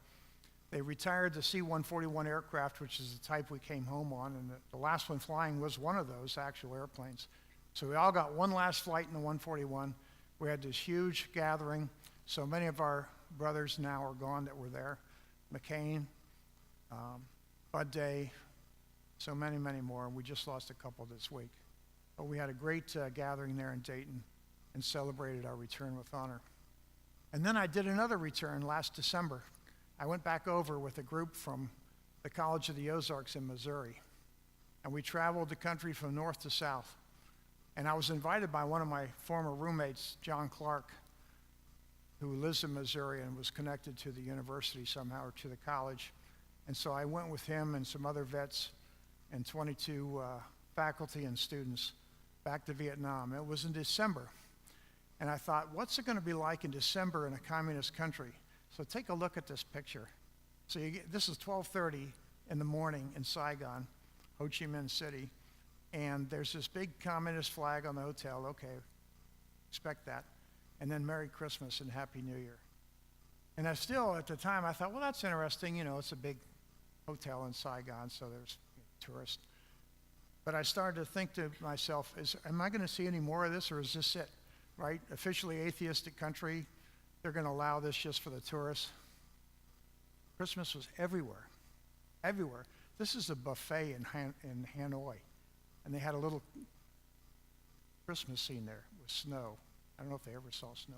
They retired the C-141 aircraft, which is the type we came home on, and the last one flying was one of those actual airplanes. So we all got one last flight in the 141. We had this huge gathering. So many of our brothers now are gone that were there. McCain, Bud Day, so many, many more. We just lost a couple this week. But we had a great gathering there in Dayton and celebrated our return with honor. And then I did another return last December. I went back over with a group from the College of the Ozarks in Missouri. And we traveled the country from north to south. And I was invited by one of my former roommates, John Clark, who lives in Missouri and was connected to the university somehow or to the college. And so I went with him and some other vets and 22 faculty and students back to Vietnam. It was in December. And I thought, what's it going to be like in December in a communist country? So take a look at this picture. So this is 12:30 in the morning in Saigon, Ho Chi Minh City. And there's this big communist flag on the hotel. Okay, expect that. And then Merry Christmas and Happy New Year. And I still, at the time, I thought, well, that's interesting. You know, it's a big hotel in Saigon, so there's tourists. But I started to think to myself, am I going to see any more of this, or is this it, right? Officially atheistic country, they're going to allow this just for the tourists. Christmas was everywhere, everywhere. This is a buffet in Hanoi, and they had a little Christmas scene there with snow. I don't know if they ever saw snow.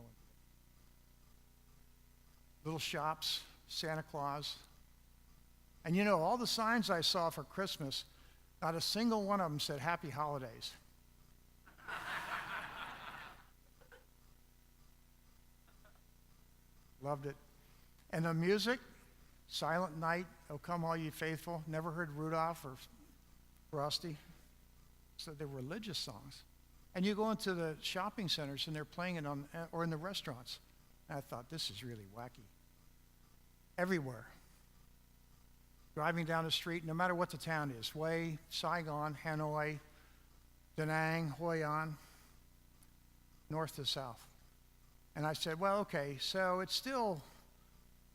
Little shops, Santa Claus. And you know, all the signs I saw for Christmas, not a single one of them said Happy Holidays. Loved it. And the music, Silent Night, Oh Come All Ye Faithful, never heard Rudolph or Frosty. So they're religious songs. And you go into the shopping centers and they're playing it or in the restaurants. And I thought, this is really wacky. Everywhere. Driving down the street, no matter what the town is, Hue, Saigon, Hanoi, Da Nang, Hoi An, north to south. And I said, well, okay, so it's still,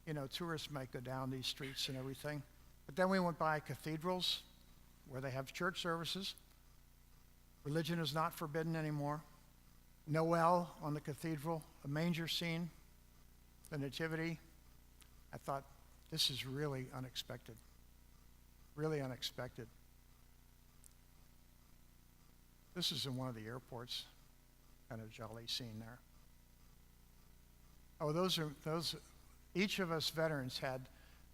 you know, tourists might go down these streets and everything. But then we went by cathedrals where they have church services. Religion is not forbidden anymore. Noel on the cathedral, a manger scene, the Nativity. I thought, this is really unexpected. Really unexpected. This is in one of the airports. Kind of jolly scene there. Oh, each of us veterans had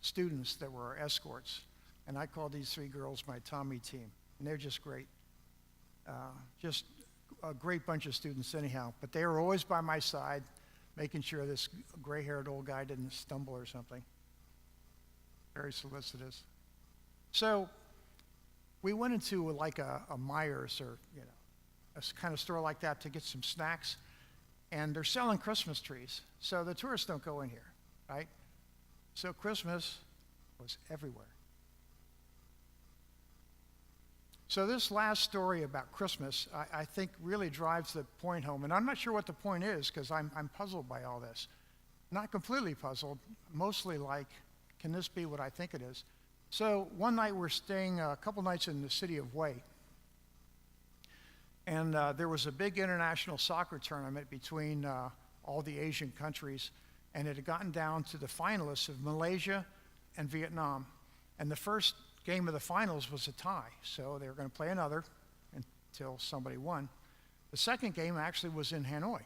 students that were our escorts. And I called these three girls my Tommy team. And they're just great. Just a great bunch of students anyhow. But they were always by my side, making sure this gray-haired old guy didn't stumble or something. Very solicitous. So we went into like a Myers or, you know, a kind of store like that to get some snacks. And they're selling Christmas trees. So the tourists don't go in here, right? So Christmas was everywhere. So this last story about Christmas, I think really drives the point home. And I'm not sure what the point is because I'm puzzled by all this. Not completely puzzled, mostly like, can this be what I think it is? So one night we're staying a couple nights in the city of Hue. And there was a big international soccer tournament between all the Asian countries. And it had gotten down to the finalists of Malaysia and Vietnam. And the first game of the finals was a tie. So they were going to play another until somebody won. The second game actually was in Hanoi,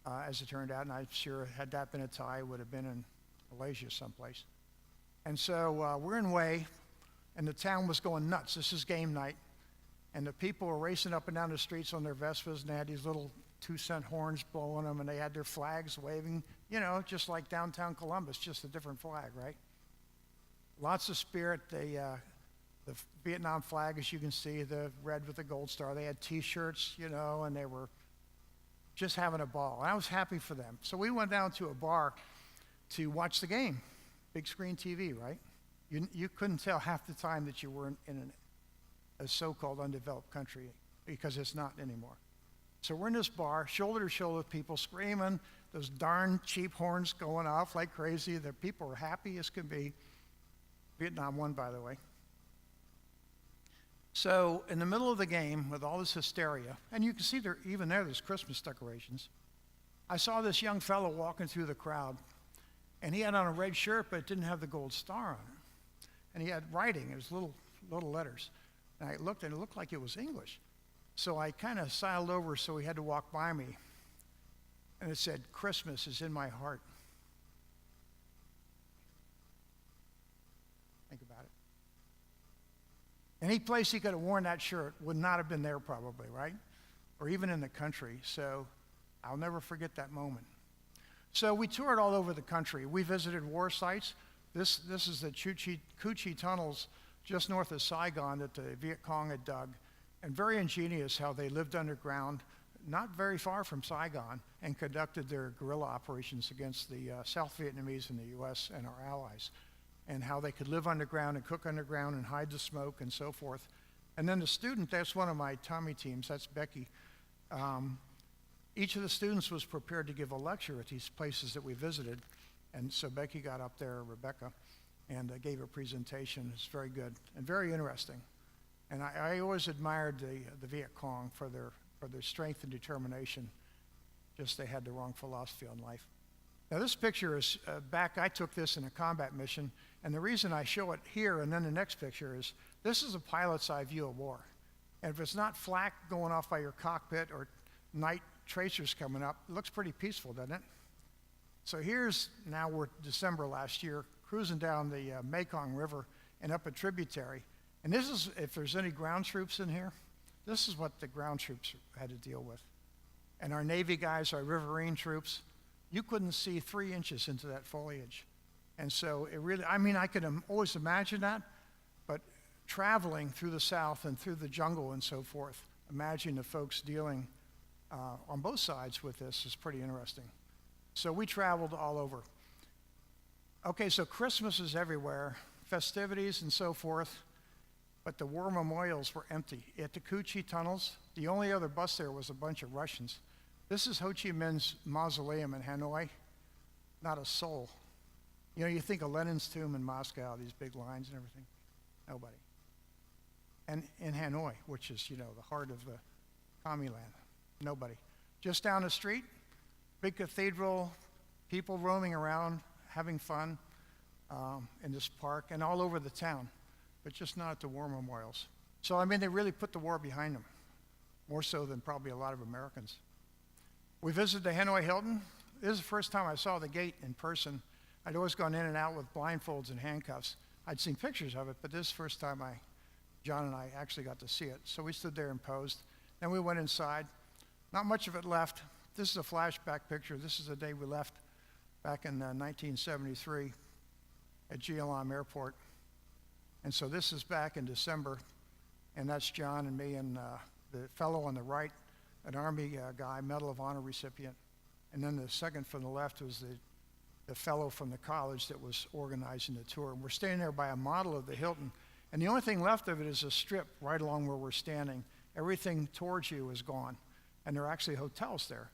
as it turned out. And I'm sure had that been a tie, it would have been in Malaysia someplace. And so we're in Hue, and the town was going nuts. This is game night. And the people were racing up and down the streets on their Vespas, and they had these little 2-cent horns blowing them, and they had their flags waving, you know, just like downtown Columbus, just a different flag, right? Lots of spirit. The Vietnam flag, as you can see, the red with the gold star. They had T-shirts, you know, and they were just having a ball. And I was happy for them. So we went down to a bar to watch the game. Big screen TV, right? You couldn't tell half the time that you were in a so-called undeveloped country, because it's not anymore. So we're in this bar, shoulder to shoulder with people screaming, those darn cheap horns going off like crazy. The people were happy as could be. Vietnam won, by the way. So in the middle of the game, with all this hysteria, and you can see there's Christmas decorations, I saw this young fellow walking through the crowd, and he had on a red shirt, but it didn't have the gold star on it. And he had writing, it was little letters. And I looked, and it looked like it was English. So I kind of sidled over, so he had to walk by me. And it said, "Christmas is in my heart." Think about it. Any place he could have worn that shirt would not have been there probably, right? Or even in the country. So I'll never forget that moment. So we toured all over the country. We visited war sites. This is the Cu Chi tunnels just north of Saigon that the Viet Cong had dug. And very ingenious how they lived underground, not very far from Saigon, and conducted their guerrilla operations against the South Vietnamese and the U.S. and our allies, and how they could live underground and cook underground and hide the smoke and so forth. And then the student, that's one of my Tommy teams, that's Becky. Each of the students was prepared to give a lecture at these places that we visited. And so Becky got up there, Rebecca, and gave a presentation. It's very good and very interesting. And I always admired the Viet Cong for their strength and determination. Just they had the wrong philosophy on life. Now this picture is back, I took this in a combat mission, and the reason I show it here and then the next picture is this is a pilot's eye view of war. And if it's not flak going off by your cockpit or night tracers coming up, it looks pretty peaceful, doesn't it? So now we're December last year, cruising down the Mekong River and up a tributary. And this is, if there's any ground troops in here, this is what the ground troops had to deal with. And our Navy guys, our riverine troops, you couldn't see 3 inches into that foliage. And so it really, I could always imagine that, but traveling through the South and through the jungle and so forth, imagine the folks dealing on both sides with this is pretty interesting. So we traveled all over. Okay, so Christmas is everywhere, festivities and so forth, but the war memorials were empty. At the Cu Chi tunnels, the only other bus there was a bunch of Russians. This is Ho Chi Minh's mausoleum in Hanoi, not a soul. You think of Lenin's tomb in Moscow, these big lines and everything. Nobody. And in Hanoi, which is, the heart of the commie land, nobody. Just down the street, big cathedral, people roaming around, having fun in this park and all over the town, but just not at the war memorials. So, they really put the war behind them, more so than probably a lot of Americans. We visited the Hanoi Hilton. This is the first time I saw the gate in person. I'd always gone in and out with blindfolds and handcuffs. I'd seen pictures of it, but this is the first time John and I actually got to see it. So we stood there and posed. Then we went inside. Not much of it left. This is a flashback picture. This is the day we left back in 1973 at GLM Airport. And so this is back in December, and that's John and me and the fellow on the right, an Army guy, Medal of Honor recipient. And then the second from the left was the fellow from the college that was organizing the tour. And we're standing there by a model of the Hilton, and the only thing left of it is a strip right along where we're standing. Everything towards you is gone, and there are actually hotels there.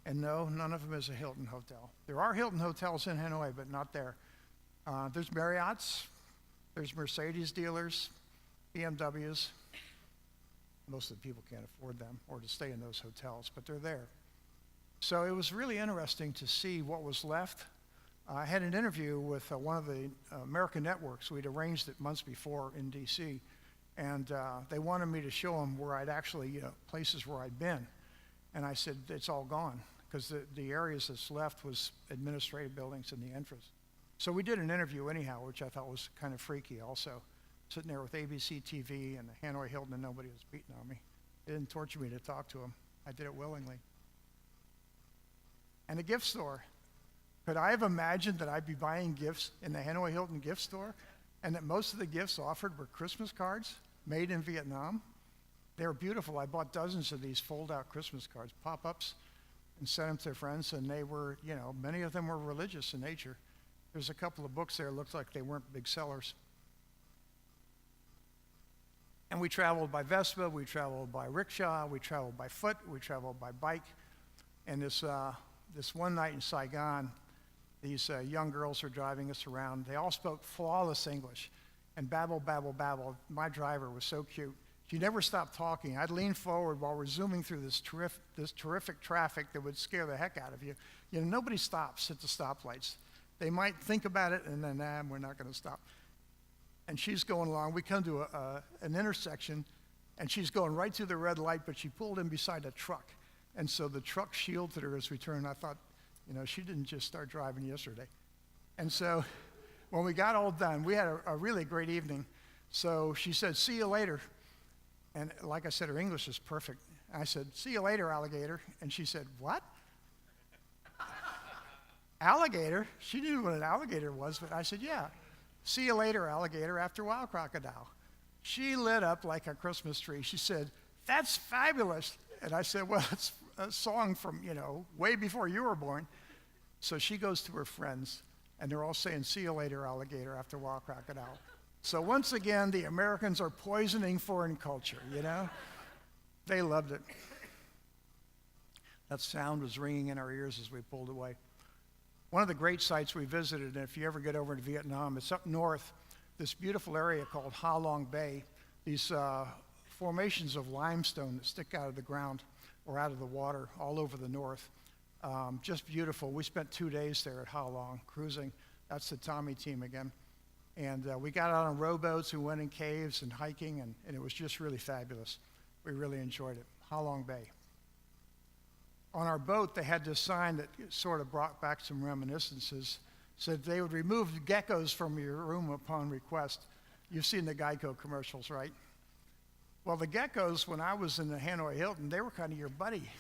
And no, none of them is a Hilton hotel. There are Hilton hotels in Hanoi, but not there. There's Marriott's, there's Mercedes dealers, BMWs. Most of the people can't afford them or to stay in those hotels, but they're there. So it was really interesting to see what was left. I had an interview with one of the American networks. We'd arranged it months before in D.C., and they wanted me to show them where I'd actually, places where I'd been. And I said, it's all gone, because the areas that's left was administrative buildings and the entrance. So we did an interview anyhow, which I thought was kind of freaky also, sitting there with ABC TV and the Hanoi Hilton, and nobody was beating on me. They didn't torture me to talk to them. I did it willingly. And the gift store. Could I have imagined that I'd be buying gifts in the Hanoi Hilton gift store, and that most of the gifts offered were Christmas cards made in Vietnam? They were beautiful. I bought dozens of these fold-out Christmas cards, pop-ups. and sent them to their friends, and they were, many of them were religious in nature. There's a couple of books there, looked like they weren't big sellers. And we traveled by Vespa, we traveled by rickshaw, we traveled by foot, we traveled by bike. And this one night in Saigon, these young girls were driving us around. They all spoke flawless English and babble, babble, babble. My driver was so cute. She never stopped talking. I'd lean forward while we're zooming through this terrific traffic that would scare the heck out of you. Nobody stops at the stoplights. They might think about it and then, we're not going to stop. And she's going along. We come to an intersection, and she's going right through the red light, but she pulled in beside a truck. And so the truck shielded her as we turned. I thought, she didn't just start driving yesterday. And so when we got all done, we had a really great evening. So she said, "See you later." And like I said, her English is perfect. I said, "See you later, alligator." And she said, "What?" Alligator? She knew what an alligator was, but I said, "Yeah. See you later, alligator," after a while, crocodile. She lit up like a Christmas tree. She said, "That's fabulous." And I said, "Well, it's a song from, way before you were born." So she goes to her friends, and they're all saying, "See you later, alligator," after a while, crocodile. So once again, the Americans are poisoning foreign culture, They loved it. That sound was ringing in our ears as we pulled away. One of the great sites we visited, and if you ever get over to Vietnam, it's up north, this beautiful area called Ha Long Bay, these formations of limestone that stick out of the ground or out of the water all over the north. Just beautiful. We spent 2 days there at Ha Long cruising. That's the Tommy team again. And we got out on rowboats, we went in caves and hiking, and it was just really fabulous. We really enjoyed it. Ha Long Bay. On our boat, they had this sign that sort of brought back some reminiscences. Said they would remove geckos from your room upon request. You've seen the Geico commercials, right? Well, the geckos, when I was in the Hanoi Hilton, they were kind of your buddy.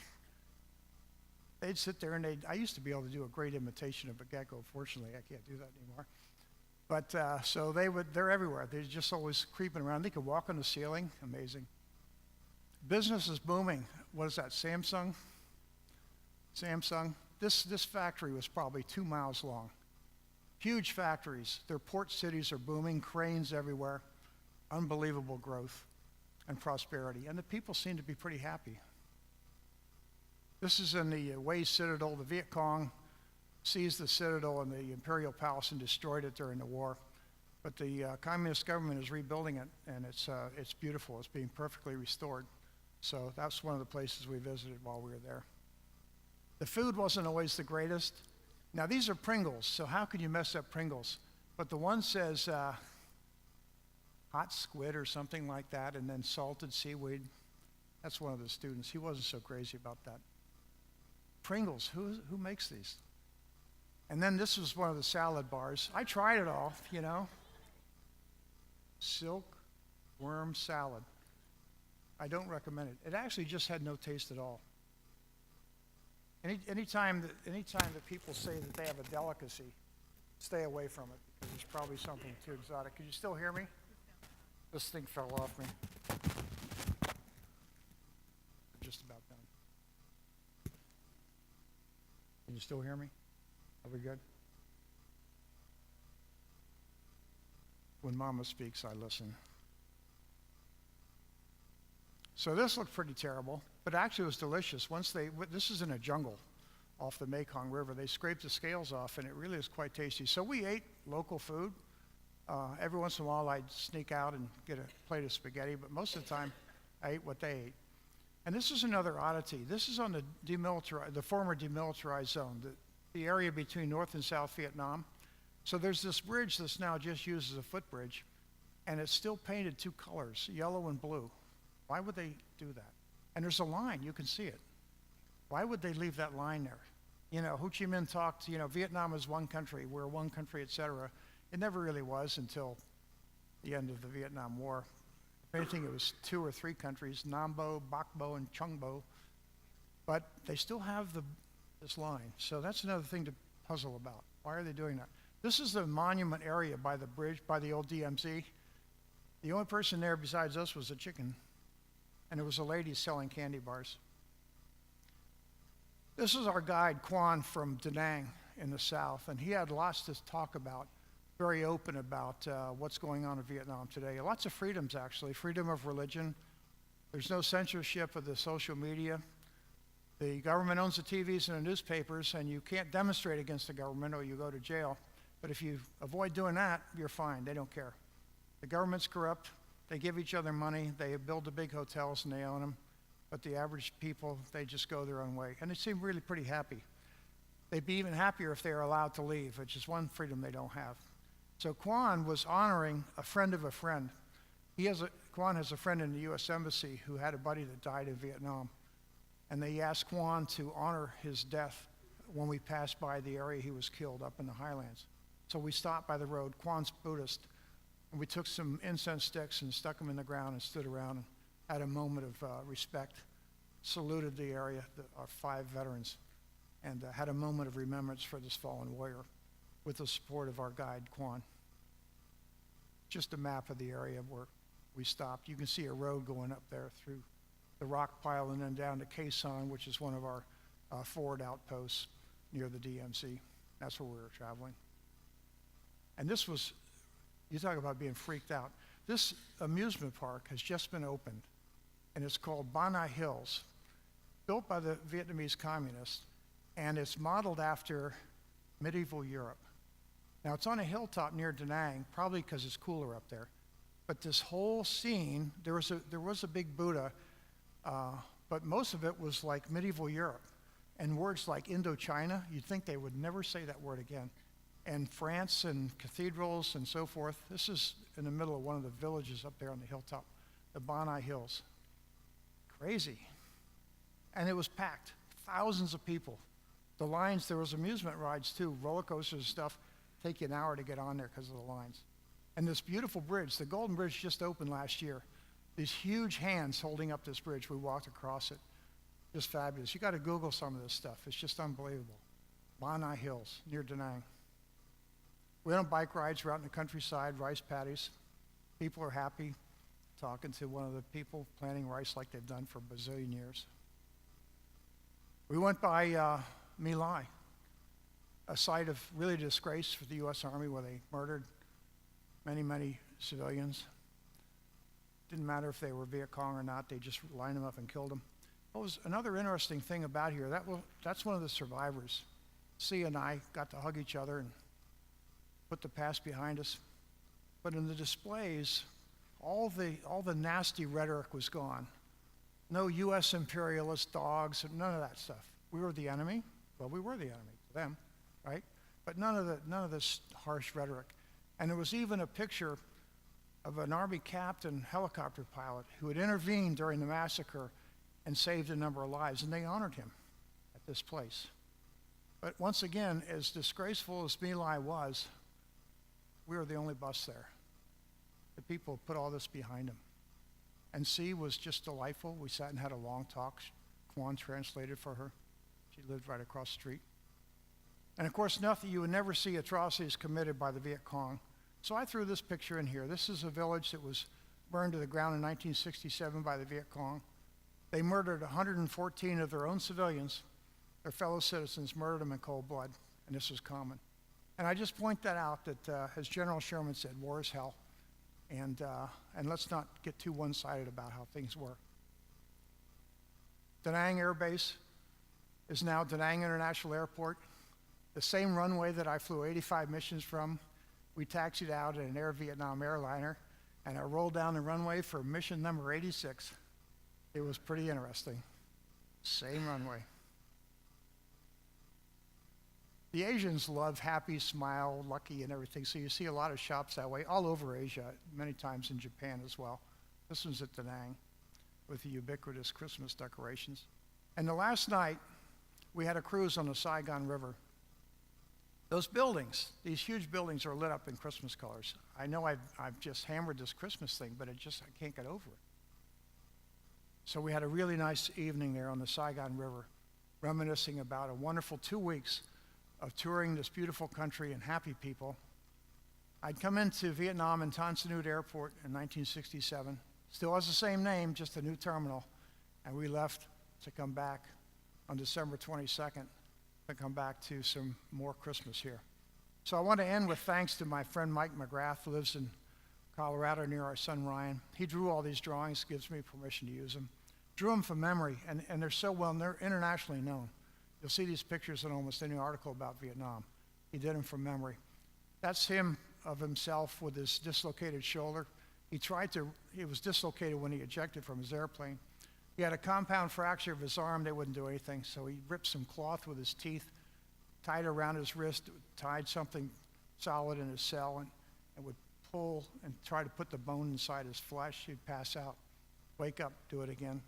They'd sit there and I used to be able to do a great imitation of a gecko. Fortunately, I can't do that anymore. But so they're everywhere. They're just always creeping around. They could walk on the ceiling. Amazing. Business is booming. What is that, Samsung? This factory was probably 2 miles long. Huge factories. Their port cities are booming, cranes everywhere. Unbelievable growth and prosperity. And the people seem to be pretty happy. This is in the Hue Citadel. The Viet Cong seized the Citadel and the Imperial Palace and destroyed it during the war. But the communist government is rebuilding it, and it's beautiful. It's being perfectly restored. So that's one of the places we visited while we were there. The food wasn't always the greatest. Now, these are Pringles, so how can you mess up Pringles? But the one says hot squid or something like that, and then salted seaweed. That's one of the students. He wasn't so crazy about that. Pringles, who makes these? And then this was one of the salad bars. I tried it all, Silk worm salad. I don't recommend it. It actually just had no taste at all. Anytime that people say that they have a delicacy, stay away from it, because there's probably something too exotic. Can you still hear me? This thing fell off me. Just about done. Can you still hear me? Are we good? When Mama speaks, I listen. So this looked pretty terrible, but actually it was delicious. This is in a jungle off the Mekong River. They scraped the scales off, and it really is quite tasty. So we ate local food. Every once in a while, I'd sneak out and get a plate of spaghetti, but most of the time, I ate what they ate. And this is another oddity. This is on the former demilitarized zone, the area between North and South Vietnam. So there's this bridge that's now just used as a footbridge, and it's still painted 2 colors, yellow and blue. Why would they do that? And there's a line, you can see it. Why would they leave that line there? Ho Chi Minh talked, Vietnam is one country, we're one country, etc. It never really was until the end of the Vietnam War. If anything, it was 2 or 3 countries, Nam Bo, Bac Bo, and Chung Bo. But they still have this line. So that's another thing to puzzle about. Why are they doing that? This is the monument area by the bridge, by the old DMZ. The only person there besides us was a chicken. And there was a lady selling candy bars. This is our guide, Quan, from Da Nang in the south, and he had lots to talk about, very open about what's going on in Vietnam today. Lots of freedoms, actually. Freedom of religion. There's no censorship of the social media. The government owns the TVs and the newspapers, and you can't demonstrate against the government or you go to jail. But if you avoid doing that, you're fine. They don't care. The government's corrupt. They give each other money. They build the big hotels and they own them. But the average people, they just go their own way. And they seem really pretty happy. They'd be even happier if they were allowed to leave, which is one freedom they don't have. So Quan was honoring a friend of a friend. Quan has a friend in the U.S. Embassy who had a buddy that died in Vietnam. And they asked Quan to honor his death when we passed by the area he was killed up in the highlands. So we stopped by the road. Quan's Buddhist. And we took some incense sticks and stuck them in the ground and stood around and had a moment of respect, saluted the area, our 5 veterans, and had a moment of remembrance for this fallen warrior with the support of our guide, Quan. Just a map of the area where we stopped. You can see a road going up there through the rock pile and then down to Khe Sanh, which is one of our forward outposts near the DMZ. That's where we were traveling. And this was, you talk about being freaked out. This amusement park has just been opened, and it's called Ba Nai Hills, built by the Vietnamese communists, and it's modeled after medieval Europe. Now, it's on a hilltop near Da Nang, probably because it's cooler up there. But this whole scene, there was a big Buddha, but most of it was like medieval Europe. And words like Indochina, you'd think they would never say that word again. And France and cathedrals and so forth. This is in the middle of one of the villages up there on the hilltop, the Ba Nai Hills. Crazy. And it was packed, thousands of people. The lines, there was amusement rides too, roller coasters and stuff. Take you an hour to get on there because of the lines. And this beautiful bridge, the Golden Bridge just opened last year. These huge hands holding up this bridge. We walked across it. Just fabulous. You got to Google some of this stuff. It's just unbelievable. Ba Nai Hills near Da Nang. We went on bike rides. We're out in the countryside, rice paddies. People are happy. Talking to one of the people planting rice like they've done for a bazillion years. We went by My Lai, a site of really disgrace for the U.S. Army where they murdered many, many civilians. Didn't matter if they were Viet Cong or not, they just lined them up and killed them. What was another interesting thing about here, that's one of the survivors. C and I got to hug each other and put the past behind us. But in the displays, all the nasty rhetoric was gone. No U.S. imperialist dogs, none of that stuff. We were the enemy. Well, we were the enemy to them, right? But none of this harsh rhetoric. And there was even a picture of an Army captain, helicopter pilot, who had intervened during the massacre and saved a number of lives, and they honored him at this place. But once again, as disgraceful as My Lai was, we were the only bus there. The people put all this behind them. And C was just delightful. We sat and had a long talk. Quan translated for her. She lived right across the street. And of course, you would never see atrocities committed by the Viet Cong. So I threw this picture in here. This is a village that was burned to the ground in 1967 by the Viet Cong. They murdered 114 of their own civilians. Their fellow citizens murdered them in cold blood, and this was common. And I just point that out that, as General Sherman said, war is hell. And let's not get too one-sided about how things were. Da Nang Air Base is now Da Nang International Airport. The same runway that I flew 85 missions from, we taxied out in an Air Vietnam airliner, and I rolled down the runway for mission number 86. It was pretty interesting. Same runway. The Asians love happy, smile, lucky, and everything, so you see a lot of shops that way all over Asia, many times in Japan as well. This one's at Da Nang with the ubiquitous Christmas decorations. And the last night, we had a cruise on the Saigon River. Those buildings, these huge buildings, are lit up in Christmas colors. I know I've just hammered this Christmas thing, but I can't get over it. So we had a really nice evening there on the Saigon River, reminiscing about a wonderful 2 weeks of touring this beautiful country and happy people. I'd come into Vietnam and Tan Son Nhut Airport in 1967. Still has the same name, just a new terminal. And we left to come back on December 22nd to come back to some more Christmas here. So I want to end with thanks to my friend Mike McGrath, who lives in Colorado near our son Ryan. He drew all these drawings, gives me permission to use them. Drew them from memory, and they're so well, they're internationally known. You'll see these pictures in almost any article about Vietnam. He did them from memory. That's him of himself with his dislocated shoulder. He was dislocated when he ejected from his airplane. He had a compound fracture of his arm. They wouldn't do anything, so he ripped some cloth with his teeth, tied it around his wrist, tied something solid in his cell, and would pull and try to put the bone inside his flesh. He'd pass out, wake up, do it again.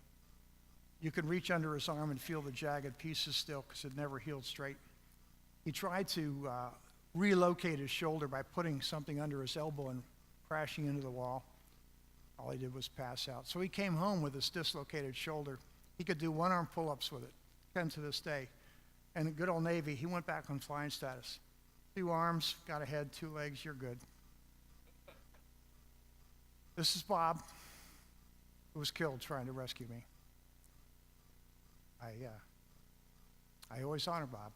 You can reach under his arm and feel the jagged pieces still because it never healed straight. He tried to relocate his shoulder by putting something under his elbow and crashing into the wall. All he did was pass out. So he came home with this dislocated shoulder. He could do one-arm pull-ups with it, 10 to this day. And in good old Navy, he went back on flying status. 2 arms, got a head, 2 legs, you're good. This is Bob, who was killed trying to rescue me. I always honor Bob.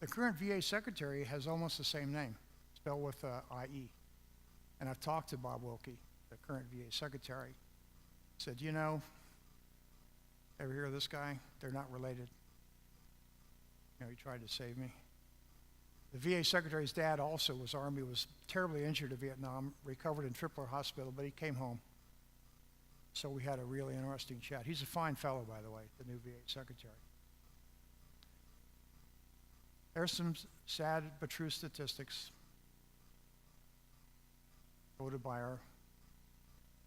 The current VA secretary has almost the same name, spelled with I-E. And I've talked to Bob Wilkie, the current VA secretary. Said, you know, ever hear of this guy? They're not related. You know, he tried to save me. The VA secretary's dad also was Army, was terribly injured in Vietnam, recovered in Tripler Hospital, but he came home. So we had a really interesting chat. He's a fine fellow, by the way, the new VA secretary. There's some sad but true statistics quoted by our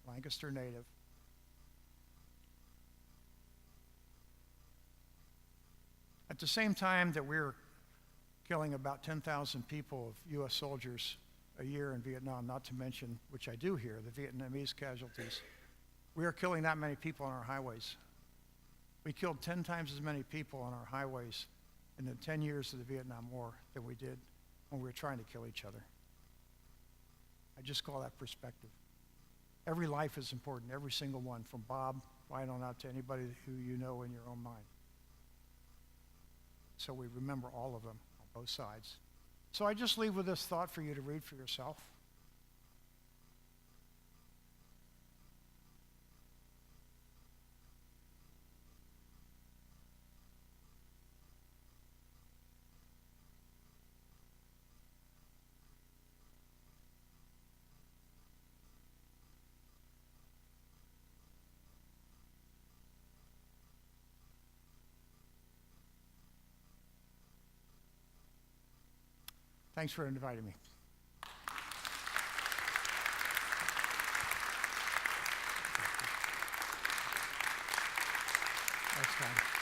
Lancaster native. At the same time that we're killing about 10,000 people of U.S. soldiers a year in Vietnam, not to mention, which I do here, the Vietnamese casualties, we are killing that many people on our highways. We killed 10 times as many people on our highways in the 10 years of the Vietnam War than we did when we were trying to kill each other. I just call that perspective. Every life is important, every single one, from Bob right on out to anybody who you know in your own mind. So we remember all of them on both sides. So I just leave with this thought for you to read for yourself. Thanks for inviting me. Next time.